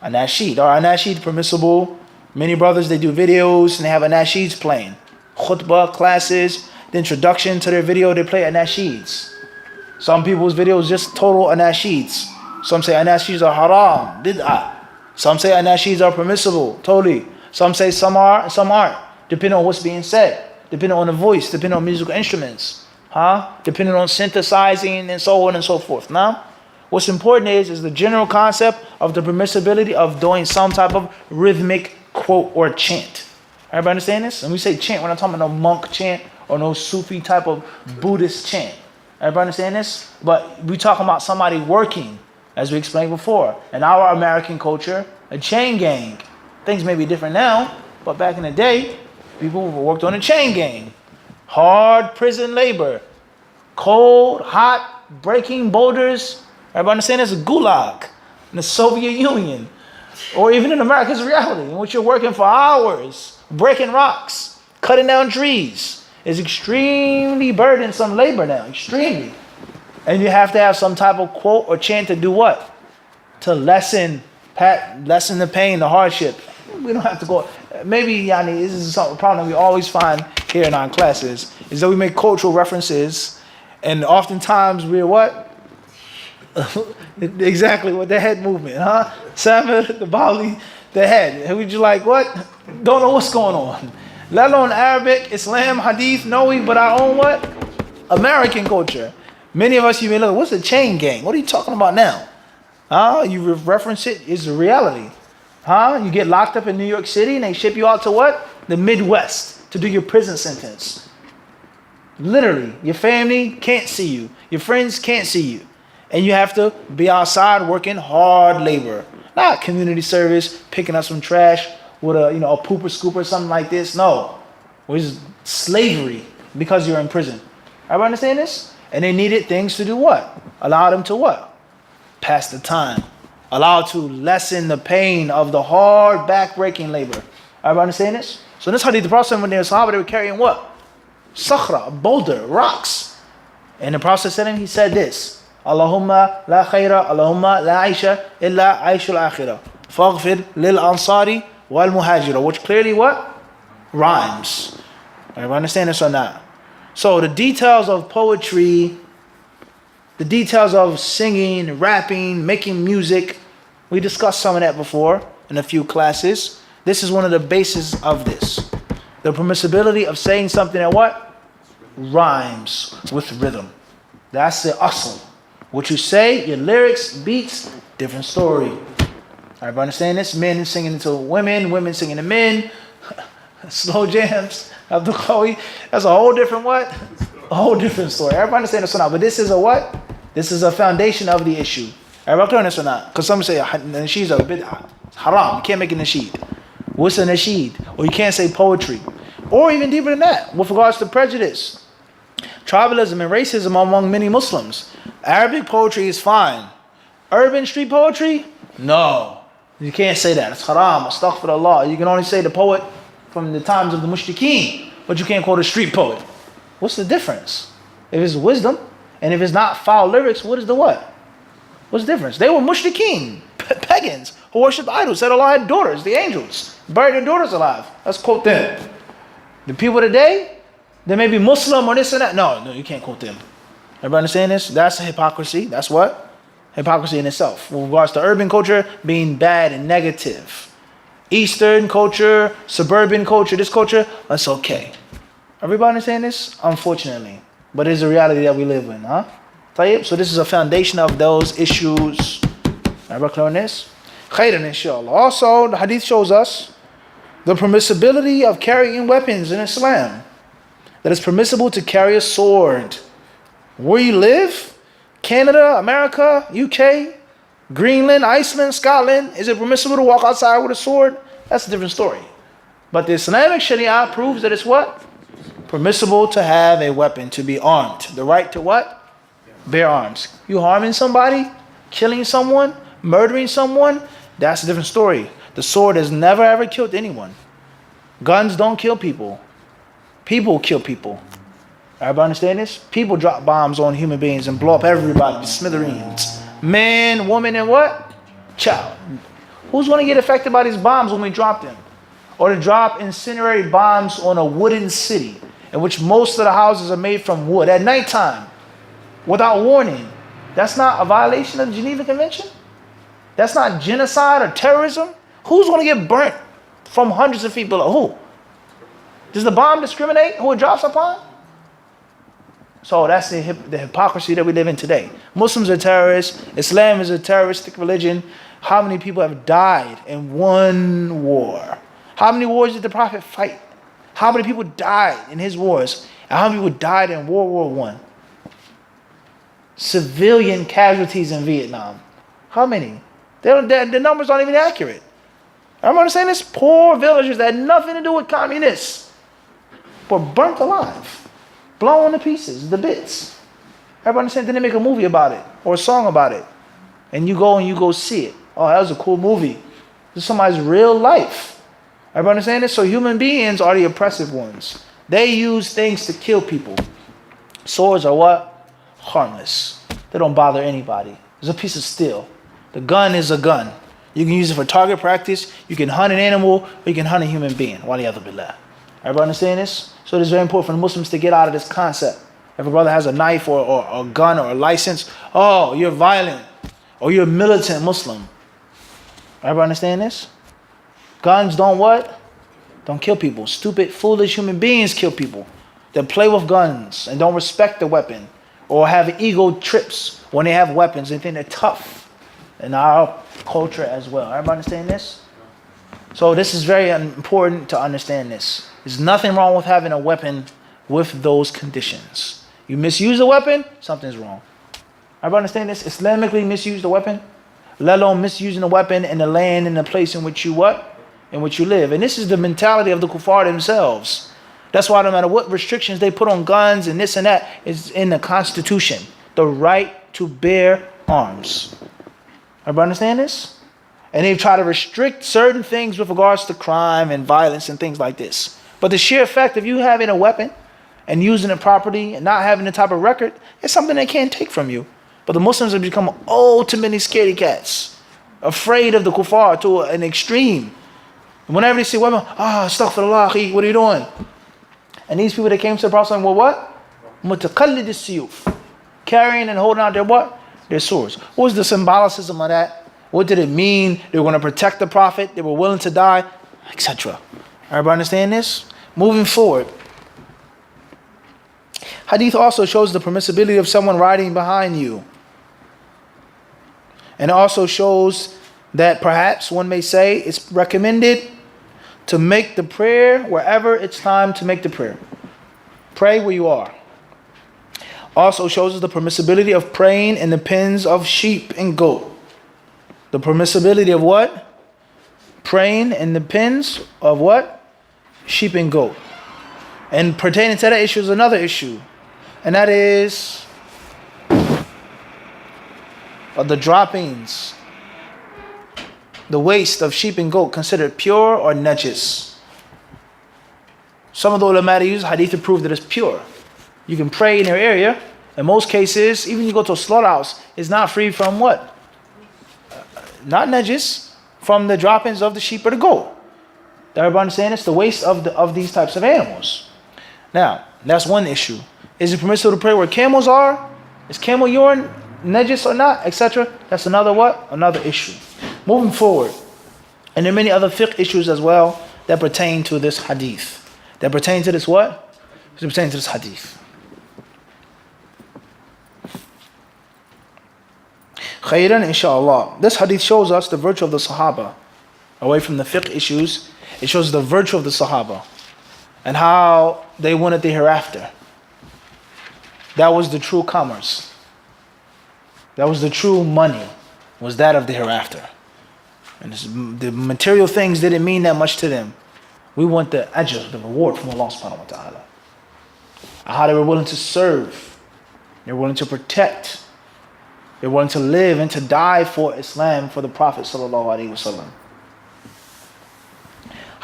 A nasheed. Are a nasheed permissible? Many brothers, they do videos and they have a nasheeds playing. Khutbah classes, the introduction to their video, they play a nasheeds. Some people's videos just total anasheeds. Some say anasheeds are haram, bid'ah. Some say anasheeds are permissible, totally. Some say some are and some aren't, depending on what's being said, depending on the voice, depending on musical instruments, depending on synthesizing and so on and so forth. Now, what's important is the general concept of the permissibility of doing some type of rhythmic quote or chant. Everybody understand this? And we say chant, we're not talking about no monk chant or no Sufi type of Buddhist chant. Everybody understand this? But we talking about somebody working, as we explained before. In our American culture, a chain gang. Things may be different now, but back in the day, people worked on a chain gang. Hard prison labor. Cold, hot, breaking boulders. Everybody understand this? A gulag in the Soviet Union. Or even in America's reality, in which you're working for hours, breaking rocks, cutting down trees. Is extremely burdensome labor now, extremely. And you have to have some type of quote or chant to do what? To lessen the pain, the hardship. We don't have to go. Maybe, this is a problem we always find here in our classes, is that we make cultural references, and oftentimes we're what? Exactly, with the head movement, Samuel, the Bali, the head. And we just like, what? Don't know what's going on. Let alone Arabic, Islam, Hadith, knowing, but our own what? American culture. Many of us, you may look, what's a chain gang? What are you talking about now? You reference it, it's a reality. You get locked up in New York City and they ship you out to what? The Midwest to do your prison sentence. Literally, your family can't see you. Your friends can't see you. And you have to be outside working hard labor. Not community service, picking up some trash with a pooper scooper or something like this. No. It was slavery because you're in prison. Everybody understand this? And they needed things to do what? Allow them to what? Pass the time. Allow to lessen the pain of the hard back-breaking labor. Everybody understand this? So this hadith, the Prophet, when they were Sahaba, they were carrying what? Sakhra, a boulder, rocks. And the Prophet said, he said this, Allahumma la khayra, Allahumma la aisha illa aishul akhirah. Faghfir lil ansari wal-Muhajira, which clearly what? Rhymes. Everybody understand this or not? So the details of poetry, the details of singing, rapping, making music, we discussed some of that before in a few classes. This is one of the bases of this. The permissibility of saying something that what? Rhymes with rhythm. That's the asl. What you say, your lyrics, beats, different story. Everybody understand this? Men singing to women, women singing to men, slow jams, Abdul Qawi. That's a whole different what? A whole different story. Everybody understand this or not? But this is a what? This is a foundation of the issue. Everybody clear on this or not? Because some say nasheeds are bid'ah. Haram. You can't make a nasheed. What's a nasheed? Or you can't say poetry. Or even deeper than that, with regards to prejudice, tribalism and racism among many Muslims. Arabic poetry is fine. Urban street poetry? No. You can't say that. It's haram. Astaghfirullah. You can only say the poet from the times of the mushrikeen, but you can't quote a street poet. What's the difference? If it's wisdom, and if it's not foul lyrics, what is the what? What's the difference? They were mushrikeen, pagans, who worshipped idols, said Allah had daughters, the angels, buried their daughters alive. Let's quote them. The people today, they may be Muslim or this and that. No, you can't quote them. Everybody understand this? That's hypocrisy. That's what? Hypocrisy in itself. With regards to urban culture being bad and negative. Eastern culture, suburban culture, this culture, that's okay. Everybody understand this? Unfortunately. But it's a reality that we live in, So this is a foundation of those issues. Everybody clear on this? Khairan, inshallah. Also, the hadith shows us the permissibility of carrying weapons in Islam. That it's permissible to carry a sword. Where you live, Canada, America, UK, Greenland, Iceland, Scotland, is it permissible to walk outside with a sword? That's a different story. But the Islamic Sharia proves that it's what? Permissible to have a weapon, to be armed. The right to what? Bear arms. You harming somebody, killing someone, murdering someone, that's a different story. The sword has never ever killed anyone. Guns don't kill people. People kill people. Everybody understand this? People drop bombs on human beings and blow up everybody to smithereens. Man, woman, and what? Child. Who's going to get affected by these bombs when we drop them? Or to drop incendiary bombs on a wooden city in which most of the houses are made from wood at nighttime without warning. That's not a violation of the Geneva Convention? That's not genocide or terrorism? Who's going to get burnt from hundreds of feet below? Who? Does the bomb discriminate who it drops upon? So that's the hypocrisy that we live in today. Muslims are terrorists. Islam is a terroristic religion. How many people have died in one war? How many wars did the Prophet fight? How many people died in his wars? And how many people died in World War I? Civilian casualties in Vietnam. How many? The numbers aren't even accurate. I'm understanding this? Poor villagers that had nothing to do with communists were burnt alive, blown to pieces, the bits. Everybody understand? Then they make a movie about it or a song about it. And you go see it. Oh, that was a cool movie. This is somebody's real life. Everybody understand this? So human beings are the oppressive ones. They use things to kill people. Swords are what? Harmless. They don't bother anybody. It's a piece of steel. The gun is a gun. You can use it for target practice. You can hunt an animal, or you can hunt a human being. Waliyadu billah. Everybody understand this? So it is very important for the Muslims to get out of this concept. If a brother has a knife or a gun or a license, oh, you're violent, or you're a militant Muslim. Everybody understand this? Guns don't what? Don't kill people. Stupid, foolish human beings kill people that play with guns and don't respect the weapon or have ego trips when they have weapons and think they're tough in our culture as well. Everybody understand this? So this is very important to understand this. There's nothing wrong with having a weapon with those conditions. You misuse a weapon, something's wrong. Everybody understand this? Islamically misuse the weapon, let alone misusing the weapon in the land and the place in which you what? In which you live. And this is the mentality of the kuffar themselves. That's why no matter what restrictions they put on guns and this and that is in the Constitution. The right to bear arms. Everybody understand this? And they try to restrict certain things with regards to crime and violence and things like this. But the sheer fact of you having a weapon and using it properly and not having the type of record, it's something they can't take from you. But the Muslims have become ultimately scaredy cats, afraid of the kuffar to an extreme. And whenever they see women, astaghfirullah, what are you doing? And these people that came to the Prophet were what? Mutaqallid as-siyuf. Carrying and holding out their what? Their swords. What was the symbolicism of that? What did it mean? They were going to protect the Prophet. They were willing to die, etc. Everybody understand this? Moving forward. Hadith also shows the permissibility of someone riding behind you. And it also shows that perhaps one may say it's recommended to make the prayer wherever it's time to make the prayer. Pray where you are. Also shows us the permissibility of praying in the pens of sheep and goat. The permissibility of what? Praying in the pens of what? Sheep and goat. And pertaining to that issue is another issue. And that is of the droppings, the waste of sheep and goat considered pure or najis. Some of the ulama use hadith to prove that it's pure. You can pray in your area. In most cases, even you go to a slaughterhouse, it's not free from what? Not najis, from the droppings of the sheep or the goat. Everybody understand this? The waste of these types of animals. Now, that's one issue. Is it permissible to pray where camels are? Is camel urine najis or not? Etc. That's another what? Another issue. Moving forward. And there are many other fiqh issues as well that pertain to this hadith. That pertain to this what? That pertain to this hadith. Khairan, inshallah. This hadith shows us the virtue of the Sahaba. Away from the fiqh issues, it shows the virtue of the Sahaba and how they wanted the hereafter. That was the true commerce. That was the true money, was that of the hereafter. And the material things didn't mean that much to them. We want the ajr, the reward from Allah subhanahu wa ta'ala. How they were willing to serve. They were willing to protect. They were willing to live and to die for Islam, for the Prophet sallallahu alaihi wasallam.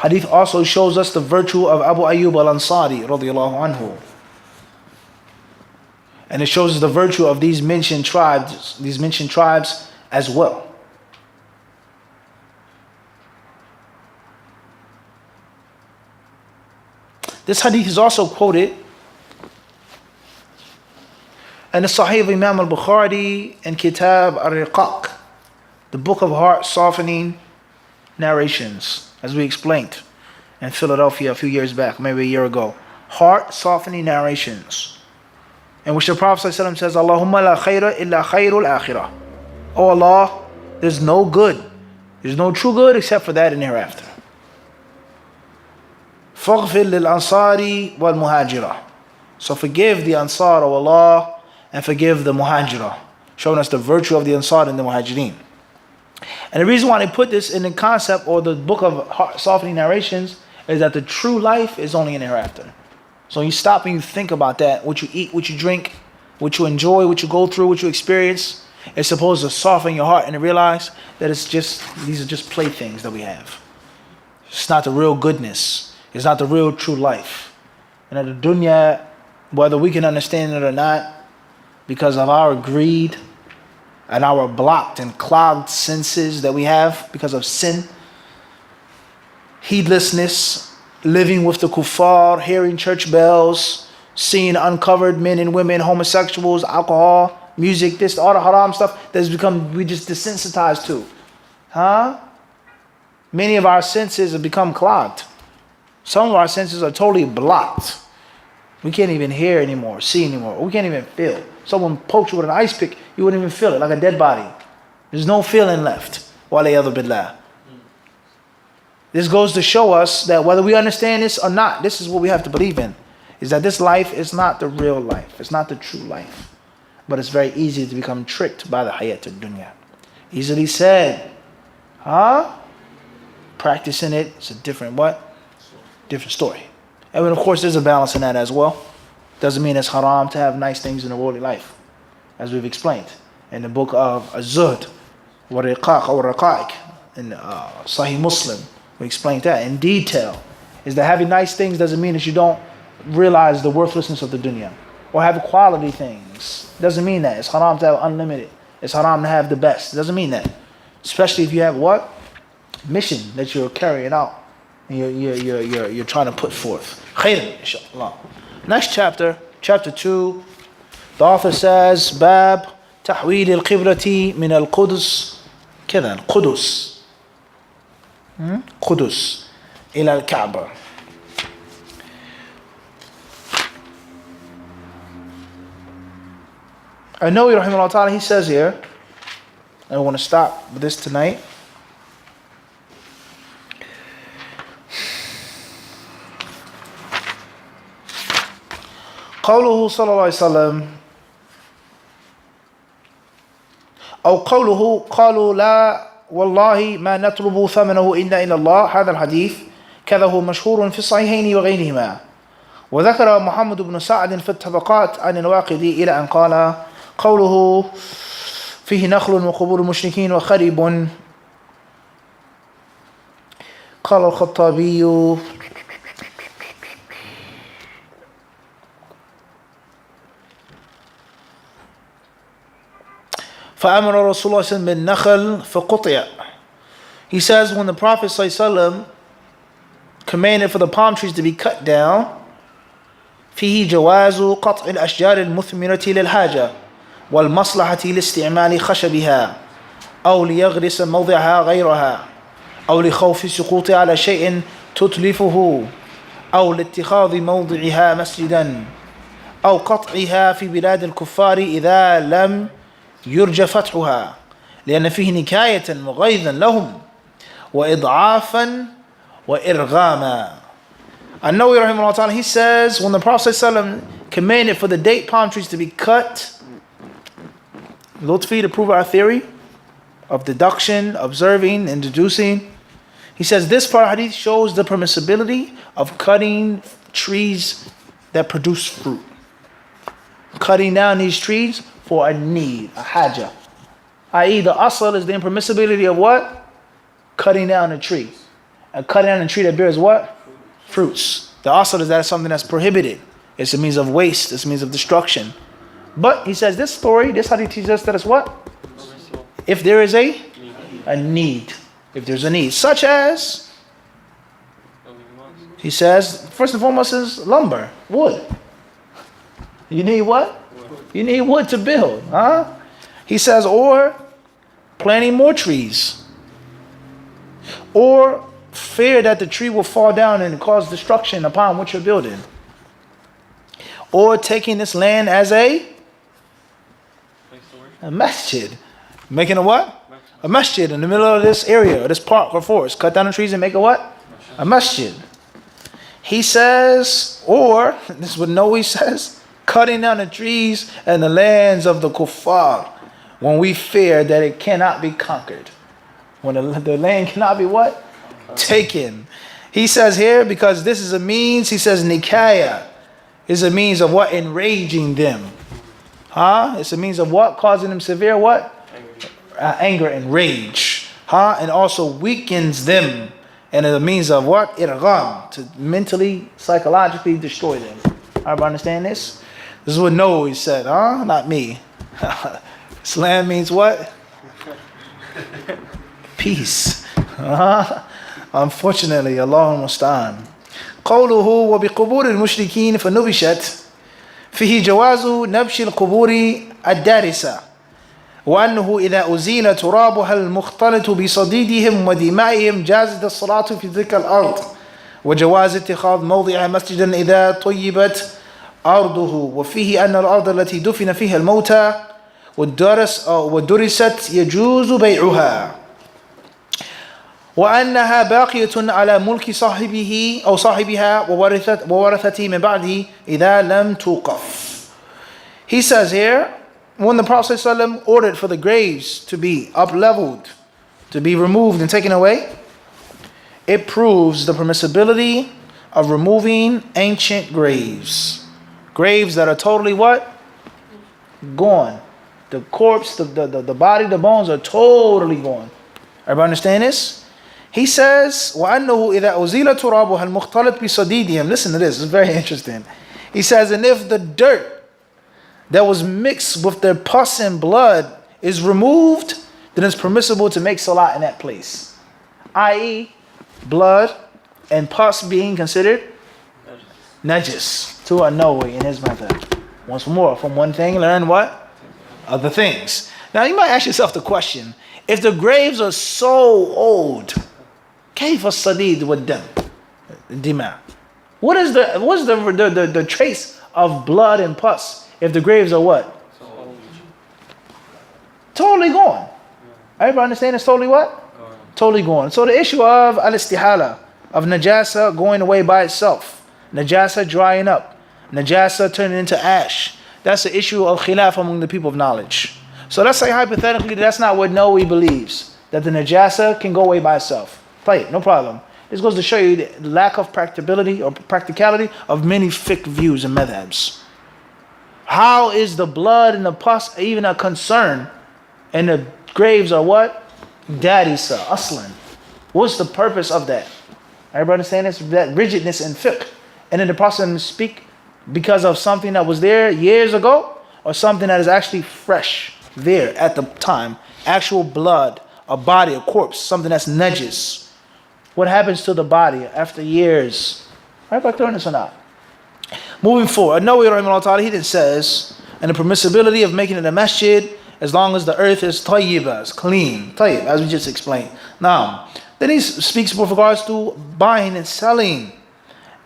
Hadith also shows us the virtue of Abu Ayyub al-Ansari radiyallahu anhu. And it shows us the virtue of these mentioned tribes as well. This hadith is also quoted in the Sahih of Imam al-Bukhari and Kitab al-Riqaq, the book of heart softening narrations, as we explained in Philadelphia a few years back, maybe a year ago. Heart softening narrations, in which the Prophet ﷺ says, Allahumma la khayra illa khayrul akhirah. Oh Allah, there's no good, there's no true good except for that in the hereafter. Faghfir lil ansari wal muhajirah. So forgive the Ansar, O Allah, and forgive the Muhajirah, showing us the virtue of the Ansar and the Muhajirin. And the reason why they put this in the concept or the book of heart softening narrations is that the true life is only in the hereafter. So you stop and you think about that, what you eat, what you drink, what you enjoy, what you go through, what you experience. It's supposed to soften your heart and to realize that these are just playthings that we have. It's not the real goodness. It's not the real true life. And at the dunya, whether we can understand it or not, because of our greed and our blocked and clogged senses that we have because of sin, heedlessness, living with the kuffar, hearing church bells, seeing uncovered men and women, homosexuals, alcohol, music, this, all the haram stuff that's become, we just desensitized to. Many of our senses have become clogged. Some of our senses are totally blocked. We can't even hear anymore, see anymore. We can't even feel. Someone poked you with an ice pick, you wouldn't even feel it, like a dead body. There's no feeling left. Waliyadhu billah. This goes to show us that whether we understand this or not, this is what we have to believe in, is that this life is not the real life. It's not the true life. But it's very easy to become tricked by the hayat al-dunya. Easily said. Practicing it, it's a different what? Different story. And of course there's a balance in that as well. Doesn't mean it's haram to have nice things in the worldly life, as we've explained in the book of Az-Zuhd, wal-Riqaq or Raqa'iq, in Sahih Muslim. We explained that in detail. Is that having nice things doesn't mean that you don't realize the worthlessness of the dunya, or have quality things. Doesn't mean that. It's haram to have unlimited. It's haram to have the best. It doesn't mean that. Especially if you have what? Mission that you're carrying out. And you're trying to put forth. Khairan, inshallah. Next chapter, chapter 2, the author says, Bab Tahweel al-Qiblati min al-Qudus, كذا القدس قدس إلى الكعبة. An-Nawawi rahimahullah ta'ala, he says here, and I want to stop with this tonight. قوله صلى الله عليه وسلم أو قوله قالوا لا والله ما نطلب ثمنه إلا إلى الله. هذا الحديث كذا هو مشهور في الصحيحين وغيرهما. وذكر محمد بن سعد في الطبقات عن الواقدي إلى أن قال قوله فيه نخل وقبور المشركين وخرب. قال الخطابي فأمر رسول الله صلى الله عليه وسلم بالنخل فقطع. He says when the Prophet صلى الله عليه وسلم commanded for the palm trees to be cut down, فيه جواز قطع الأشجار المثمرة للحاجة والمصلحة لاستعمال خشبها أو ليغرس موضعها غيرها أو لخوف السقوط على شيء تتلفه أو لاتخاذ موضعها مسجدا أو قطعها في بلاد الكفار إذا لم يرجى فتحها لأن فيه نكاية وغيظا لهم وإضعافا وإرغاما. An-Nawawi rahimahullah ta'ala, he says, when the Prophet ﷺ commanded for the date palm trees to be cut, Lutfi, to prove our theory of deduction, observing, and deducing, he says this part of hadith shows the permissibility of cutting trees that produce fruit. Cutting down these trees for a need, a haja. I.e. the asl is the impermissibility of what? Cutting down a tree. And cutting down a tree that bears what? Fruits. The asl is that it's something that's prohibited. It's a means of waste. It's a means of destruction. But he says this story, this hadith teaches us that it's what? If there is a need. If there's a need. Such as, he says, first and foremost is lumber, wood. You need what? You need wood to build. Huh? He says, or planting more trees. Or fear that the tree will fall down and cause destruction upon what you're building. Or taking this land as a masjid. Making a what? A masjid in the middle of this area, or this park or forest. Cut down the trees and make a what? A masjid. He says, or, this is what Noe says, cutting down the trees and the lands of the kuffar when we fear that it cannot be conquered. When the land cannot be what? Taken. He says here, because this is a means, he says nikaya is a means of what? Enraging them. Huh? It's a means of what? Causing them severe what? Anger and rage. Huh? And also weakens them. And it's a means of what? Irgham. To mentally, psychologically destroy them. Everybody understand this? This is what Noah said, huh? Not me. Islam means what? Peace. Unfortunately, Allah musta'an. قوله وبقبور المشركين فنبشت فيه جواز نبش القبور الدارسة وأنه إذا أزيل ترابها المختلط بصديدهم ودمائهم جازت الصلاة في تلك الأرض وجواز اتخاذ موضع مسجدا إذا طيبت أرضه وفيه أن الأرض التي دفن فيها الموتى ودرست يجوز بيعها وأنها باقية على ملك صاحبه أو صاحبها وورثته من بعده إذا لم توقف. He says here, when the Prophet ﷺ ordered for the graves to be up-leveled, to be removed and taken away, it proves the permissibility of removing ancient graves. Graves that are totally what? Gone. The corpse, the body, the bones are totally gone. Everybody understand this? He says, وَأَنَّهُ إِذَا أُزِيلَ تُرَابُهَا الْمُخْتَلِطْ بِصَدِيدِهِمْ. Listen to this, it's very interesting. He says, and if the dirt that was mixed with their pus and blood is removed, then it's permissible to make salah in that place. I.e., blood and pus being considered najis to An-Nawawi in his method. Once more, from one thing, learn what? Other things. Now you might ask yourself the question, if the graves are so old, كيف الصديد والدم الدماء? What's the trace of blood and pus if the graves are what? Totally gone. Everybody understand it's totally what? Totally gone. So the issue of al-istihala, of najasa going away by itself, najasa drying up, najasa turning into ash, that's the issue of khilaf among the people of knowledge. So let's say hypothetically that's not what Noe believes, that the najasa can go away by itself. Play it, no problem. This goes to show you the lack of practicability or practicality of many fiqh views and madhabs. How is the blood and the pus even a concern? And the graves are what? Darisa, aslan. What's the purpose of that? Everybody understand this? That rigidness in fiqh. And then the Prophet speak because of something that was there years ago or something that is actually fresh there at the time. Actual blood, a body, a corpse, something that's najis. What happens to the body after years? Everybody clear on this or not? Moving forward, An-Nawawi rahimahullah ta'ala, he then says, and the permissibility of making it a masjid as long as the earth is tayyibah, is clean, tayyib, as we just explained. Now, then he speaks with regards to buying and selling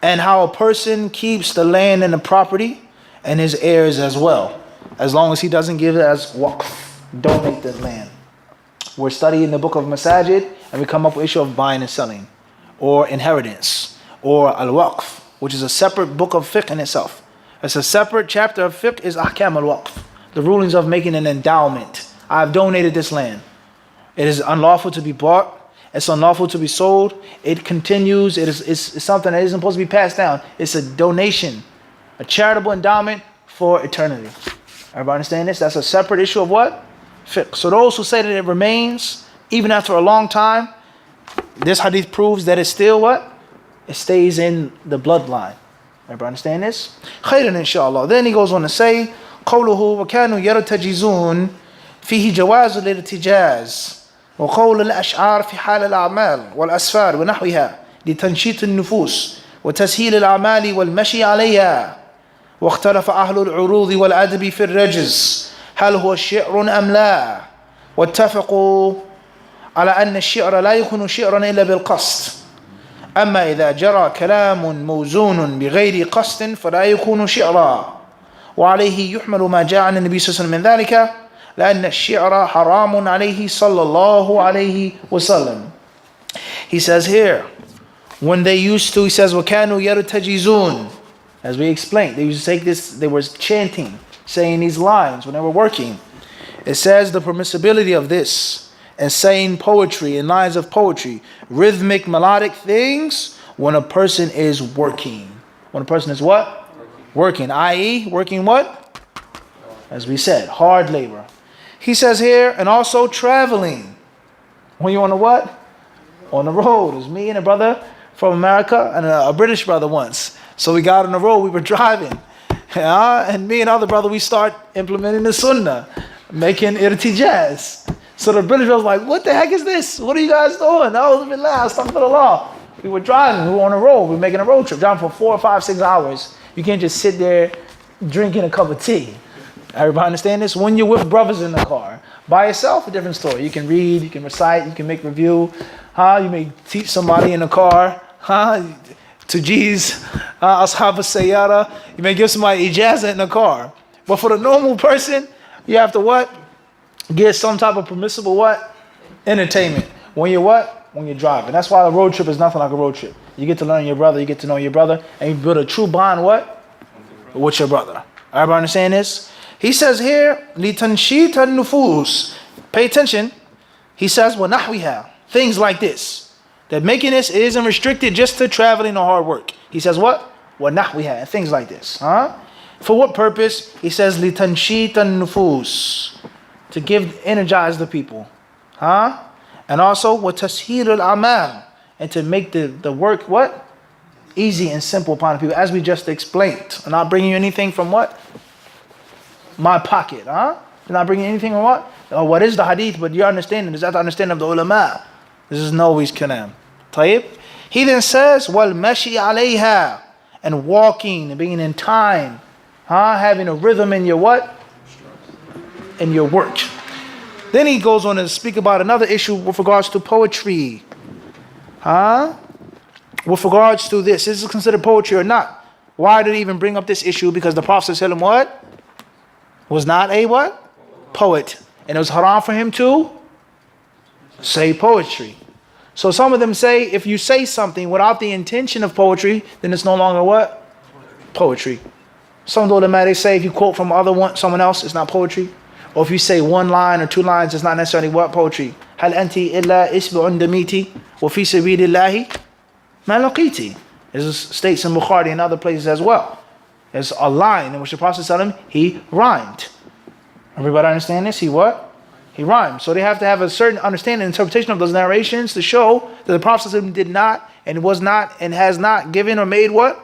and how a person keeps the land and the property and his heirs as well, as long as he doesn't give it as waqf, donate the land. we're studying the book of Masajid and we come up with issue of buying and selling, or inheritance, or al-waqf, which is a separate book of fiqh in itself. It's a separate chapter of fiqh is ahkam al-waqf, the rulings of making an endowment. I've donated this land. It is unlawful to be bought. It's unlawful to be sold. It continues. It's something that isn't supposed to be passed down. It's a donation, a charitable endowment for eternity. Everybody understand this? That's a separate issue of what? Fiqh. So those who say that it remains, even after a long time, this hadith proves that it's still what? It stays in the bloodline. Everybody understand this? Khairan inshallah. Then he goes on to say, قوله وكانوا يرتجزون فيه جواز الارتجاز وقول الأشعار في حال الأعمال والأسفار ونحوها لتنشيط النفوس وتسهيل الأعمال والمشي عليها. واختلف أهل العروض والأدب في الرجز هل هو شعر أم لا، واتفقوا على أن الشعر لا يكون شعرا إلا بالقصد، أما إذا جرى كلام موزون بغير قصد فلا يكون شعرا، وعليه يحمل ما جاء عن النبي صلى الله عليه وسلم من ذلك لأن الشعر حرام عليه صلى الله عليه وسلم. He says here, when they used to, he says وَكَانُوا يَرْتَجِزُونَ, as we explained, they used to take this, they were chanting, saying these lines when they were working. It says the permissibility of this and saying poetry and lines of poetry, rhythmic, melodic things when a person is working. When a person is what? Working, i.e. working what? As we said, hard labor. He says here, and also traveling. When you on the what? On the road. It was me and a brother from America and a British brother once. So we got on the road, we were driving. And me and other brother, we start implementing the sunnah, making irtijaz. So the British was like, what the heck is this? What are you guys doing? Astaghfirullah. We were driving, we were on the road, we were making a road trip, driving for 4, 5, 6 hours. You can't just sit there drinking a cup of tea. Everybody understand this? When you're with brothers in the car, by yourself, a different story. You can read, you can recite, you can make review. You may teach somebody in the car. To G's, ashab al-sayyara. You may give somebody ijazah in the car. But for the normal person, you have to what? Get some type of permissible what? Entertainment. When you're what? When you're driving. That's why a road trip is nothing like a road trip. You get to learn your brother, you get to know your brother, and you build a true bond what? With your brother. Everybody understand this? He says here, لِتَنْشِيطَ النُّفُوسِ. Pay attention. He says, وَنَحْوِهَا. Things like this. That making this isn't restricted just to traveling or hard work. He says what? وَنَحْوِهَا. And things like this. For what purpose? He says, لِتَنْشِيطَ النُّفُوسِ. To energize the people. And also, وَتَسْهِيلُ الْأَعْمَالِ. And to make the work what? Easy and simple upon the people. As we just explained. I'm not bringing you anything from what? My pocket, I'm not bringing anything from what? What is the hadith? But your understanding, is that the understanding of the ulama? This is Nawawi's kalam. Tayyib. He then says, wal-mashi alayha. And walking, and being in time. Having a rhythm in your what? In your work. Then he goes on to speak about another issue with regards to poetry. With regards to this, is it considered poetry or not? Why did he even bring up this issue? Because the Prophet said him what? Was not a what? Poet. And it was haram for him to say poetry. So some of them say if you say something without the intention of poetry, then it's no longer what? Poetry. Some ulama say if you quote from someone else, it's not poetry. Or if you say one line or two lines, it's not necessarily what? Poetry. هل أنت إلا إسبع دميتي وفي سبيل الله ما لقيتي. This states in Bukhari and other places as well. There's a line in which the Prophet said he rhymed. Everybody understand this? He what? He rhymed. So they have to have a certain understanding and interpretation of those narrations to show that the Prophet did not and was not and has not given or made what?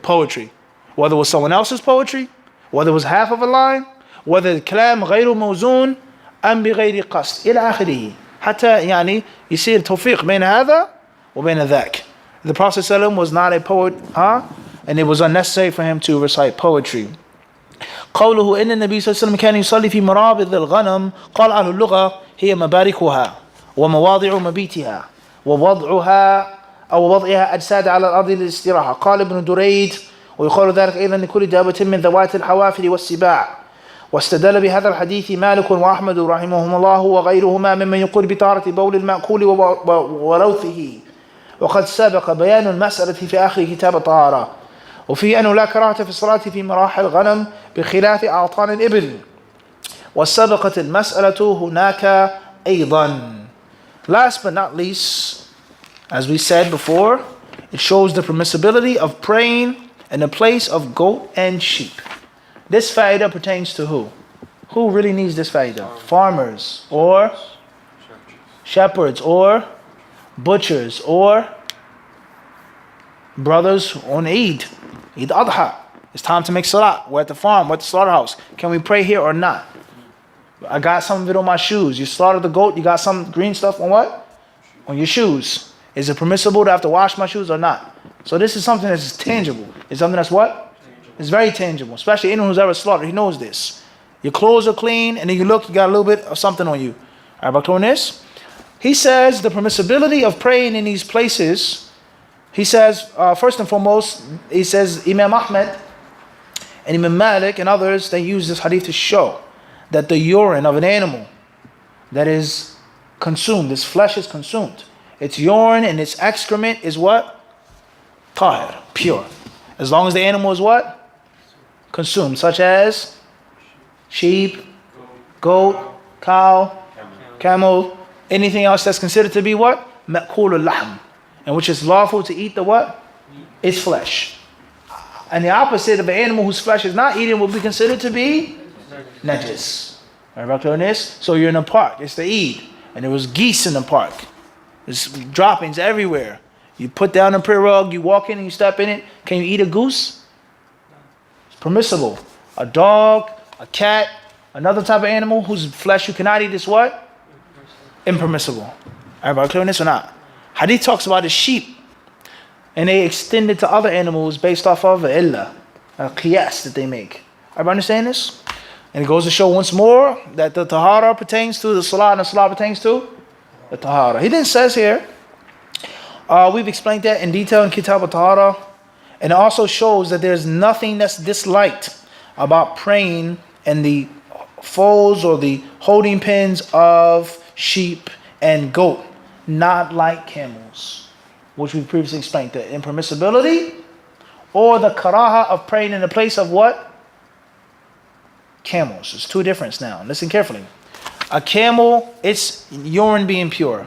Poetry. Whether it was someone else's poetry, whether it was half of a line, whether الكلام غير موزون أم بغير قصد إلى آخره حتى يعني يصير توفيق بين هذا وبين ذاك. The Prophet ﷺ was not a poet, and it was unnecessary for him to recite poetry. قوله إن النبي صلى الله عليه وسلم كان يصلي في مرابض الغنم قال أهل اللغة هي مباركها ومواضع مبيتها ووضعها وضعها أجساد على الأرض للاستراحة. قال ابن دريد ويقال ذلك أيضا لكل دابة من ذوات الحوافر والسباع واستدل بهذا الحديث مالك وأحمد رحمهم الله وغيرهما ممن يقول بطهارة بول المأكول وروثه، وقد سبق بيان المسألة في آخر كتاب الطهارة، وفي أنه لا كراهة في الصلاة في مراحل الغنم بخلاف أعطان الإبل، وسبقت المسألة هناك أيضا. Last but not least, as we said before, it shows the permissibility of praying in the place of goat and sheep. This faida pertains to who? Who really needs this faida? Farmers or shepherds or butchers or brothers on Eid Adha. It's time to make salah. We're at the farm, we're at the slaughterhouse. Can we pray here or not? I got some of it on my shoes. You slaughtered the goat, you got some green stuff on what? On your shoes. Is it permissible to have to wash my shoes or not? So this is something that's tangible. It's something that's what? It's very tangible. Especially anyone who's ever slaughtered, he knows this. Your clothes are clean, and then you look, you got a little bit of something on you. All right, back on this. He says the permissibility of praying in these places. He says, first and foremost, he says Imam Ahmed and Imam Malik and others, they use this hadith to show that the urine of an animal that is consumed, this flesh is consumed, its urine and its excrement is what? Tahir, pure. As long as the animal is what? Consumed, such as sheep, goat, cow, camel, anything else that's considered to be what? Ma'kul al-lahm, and which is lawful to eat the what? Its flesh. And the opposite of an animal whose flesh is not eaten will be considered to be najis. Alright, on this? So you're in a park, it's the Eid, and there was geese in the park. There's droppings everywhere. You put down a prayer rug, you walk in and you step in it. Can you eat a goose? It's permissible. A dog, a cat, another type of animal whose flesh you cannot eat is what? Impermissible. Everybody clear on this or not? Hadith talks about the sheep, and they extend it to other animals based off of a qiyas that they make. Everybody understand this? And it goes to show once more that the tahara pertains to the salah and the salah pertains to the tahara. He then says here, we've explained that in detail in Kitab al-Tahara, and it also shows that there's nothing that's disliked about praying in the folds or the holding pens of sheep and goat, not like camels, which we previously explained, the impermissibility or the karaha of praying in the place of what? Camels. There's two differences now. Listen carefully. A camel, its urine being pure,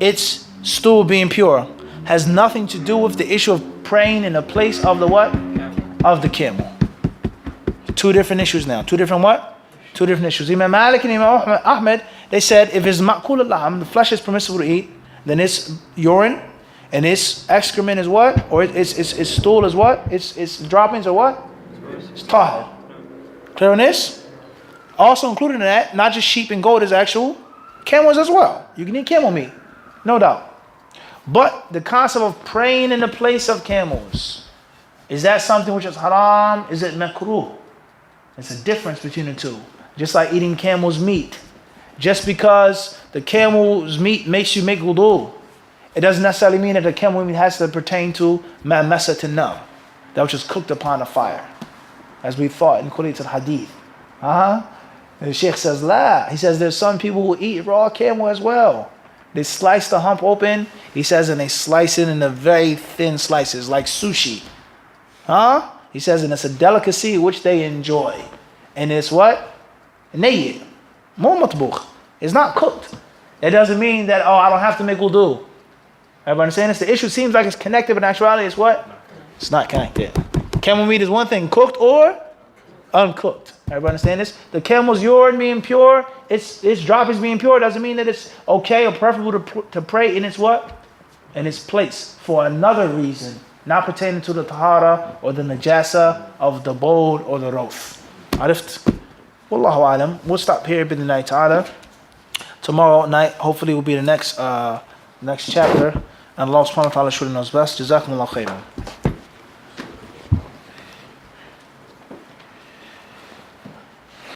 its stool being pure, has nothing to do with the issue of praying in the place of the what? Of the camel. Two different issues now. Two different what? Two different issues. Imam Malik and Imam Ahmed, they said if it's ma'kul al-lahm, the flesh is permissible to eat, then its urine and its excrement is what? Or its stool is what? Its droppings are what? It's tahir. Clear on this? Also included in that, not just sheep and goat, is actual camels as well. You can eat camel meat, no doubt. But the concept of praying in the place of camels, is that something which is haram? Is it makruh? It's a difference between the two. Just like eating camel's meat. Just because the camel's meat makes you make wudu, it doesn't necessarily mean that the camel meat has to pertain to ma'masat an-nar, that which is cooked upon a fire, as we thought in Qur'an al-Hadith. The Sheikh says, la. He says there's some people who eat raw camel as well. They slice the hump open, he says, and they slice it into very thin slices, like sushi. He says, and it's a delicacy which they enjoy. And it's what? Nayyid. Matbukh. It's not cooked. It doesn't mean that, I don't have to make wudu. Everybody understand this? The issue seems like it's connected, but in actuality it's what? It's not connected. Camel meat is one thing, cooked or uncooked. Everybody understand this? The camel's urine being pure, its droppings being pure, doesn't mean that it's okay or preferable to pray in its what? In its place for another reason, not pertaining to the tahara or the najasa of the bowl or the roth. Arift? Wallahu alam. We'll stop here bidnillahi ta'ala. Tomorrow night, hopefully, will be the next chapter. And Allah subhanahu wa ta'ala surely knows best. Jazakumullah khairan.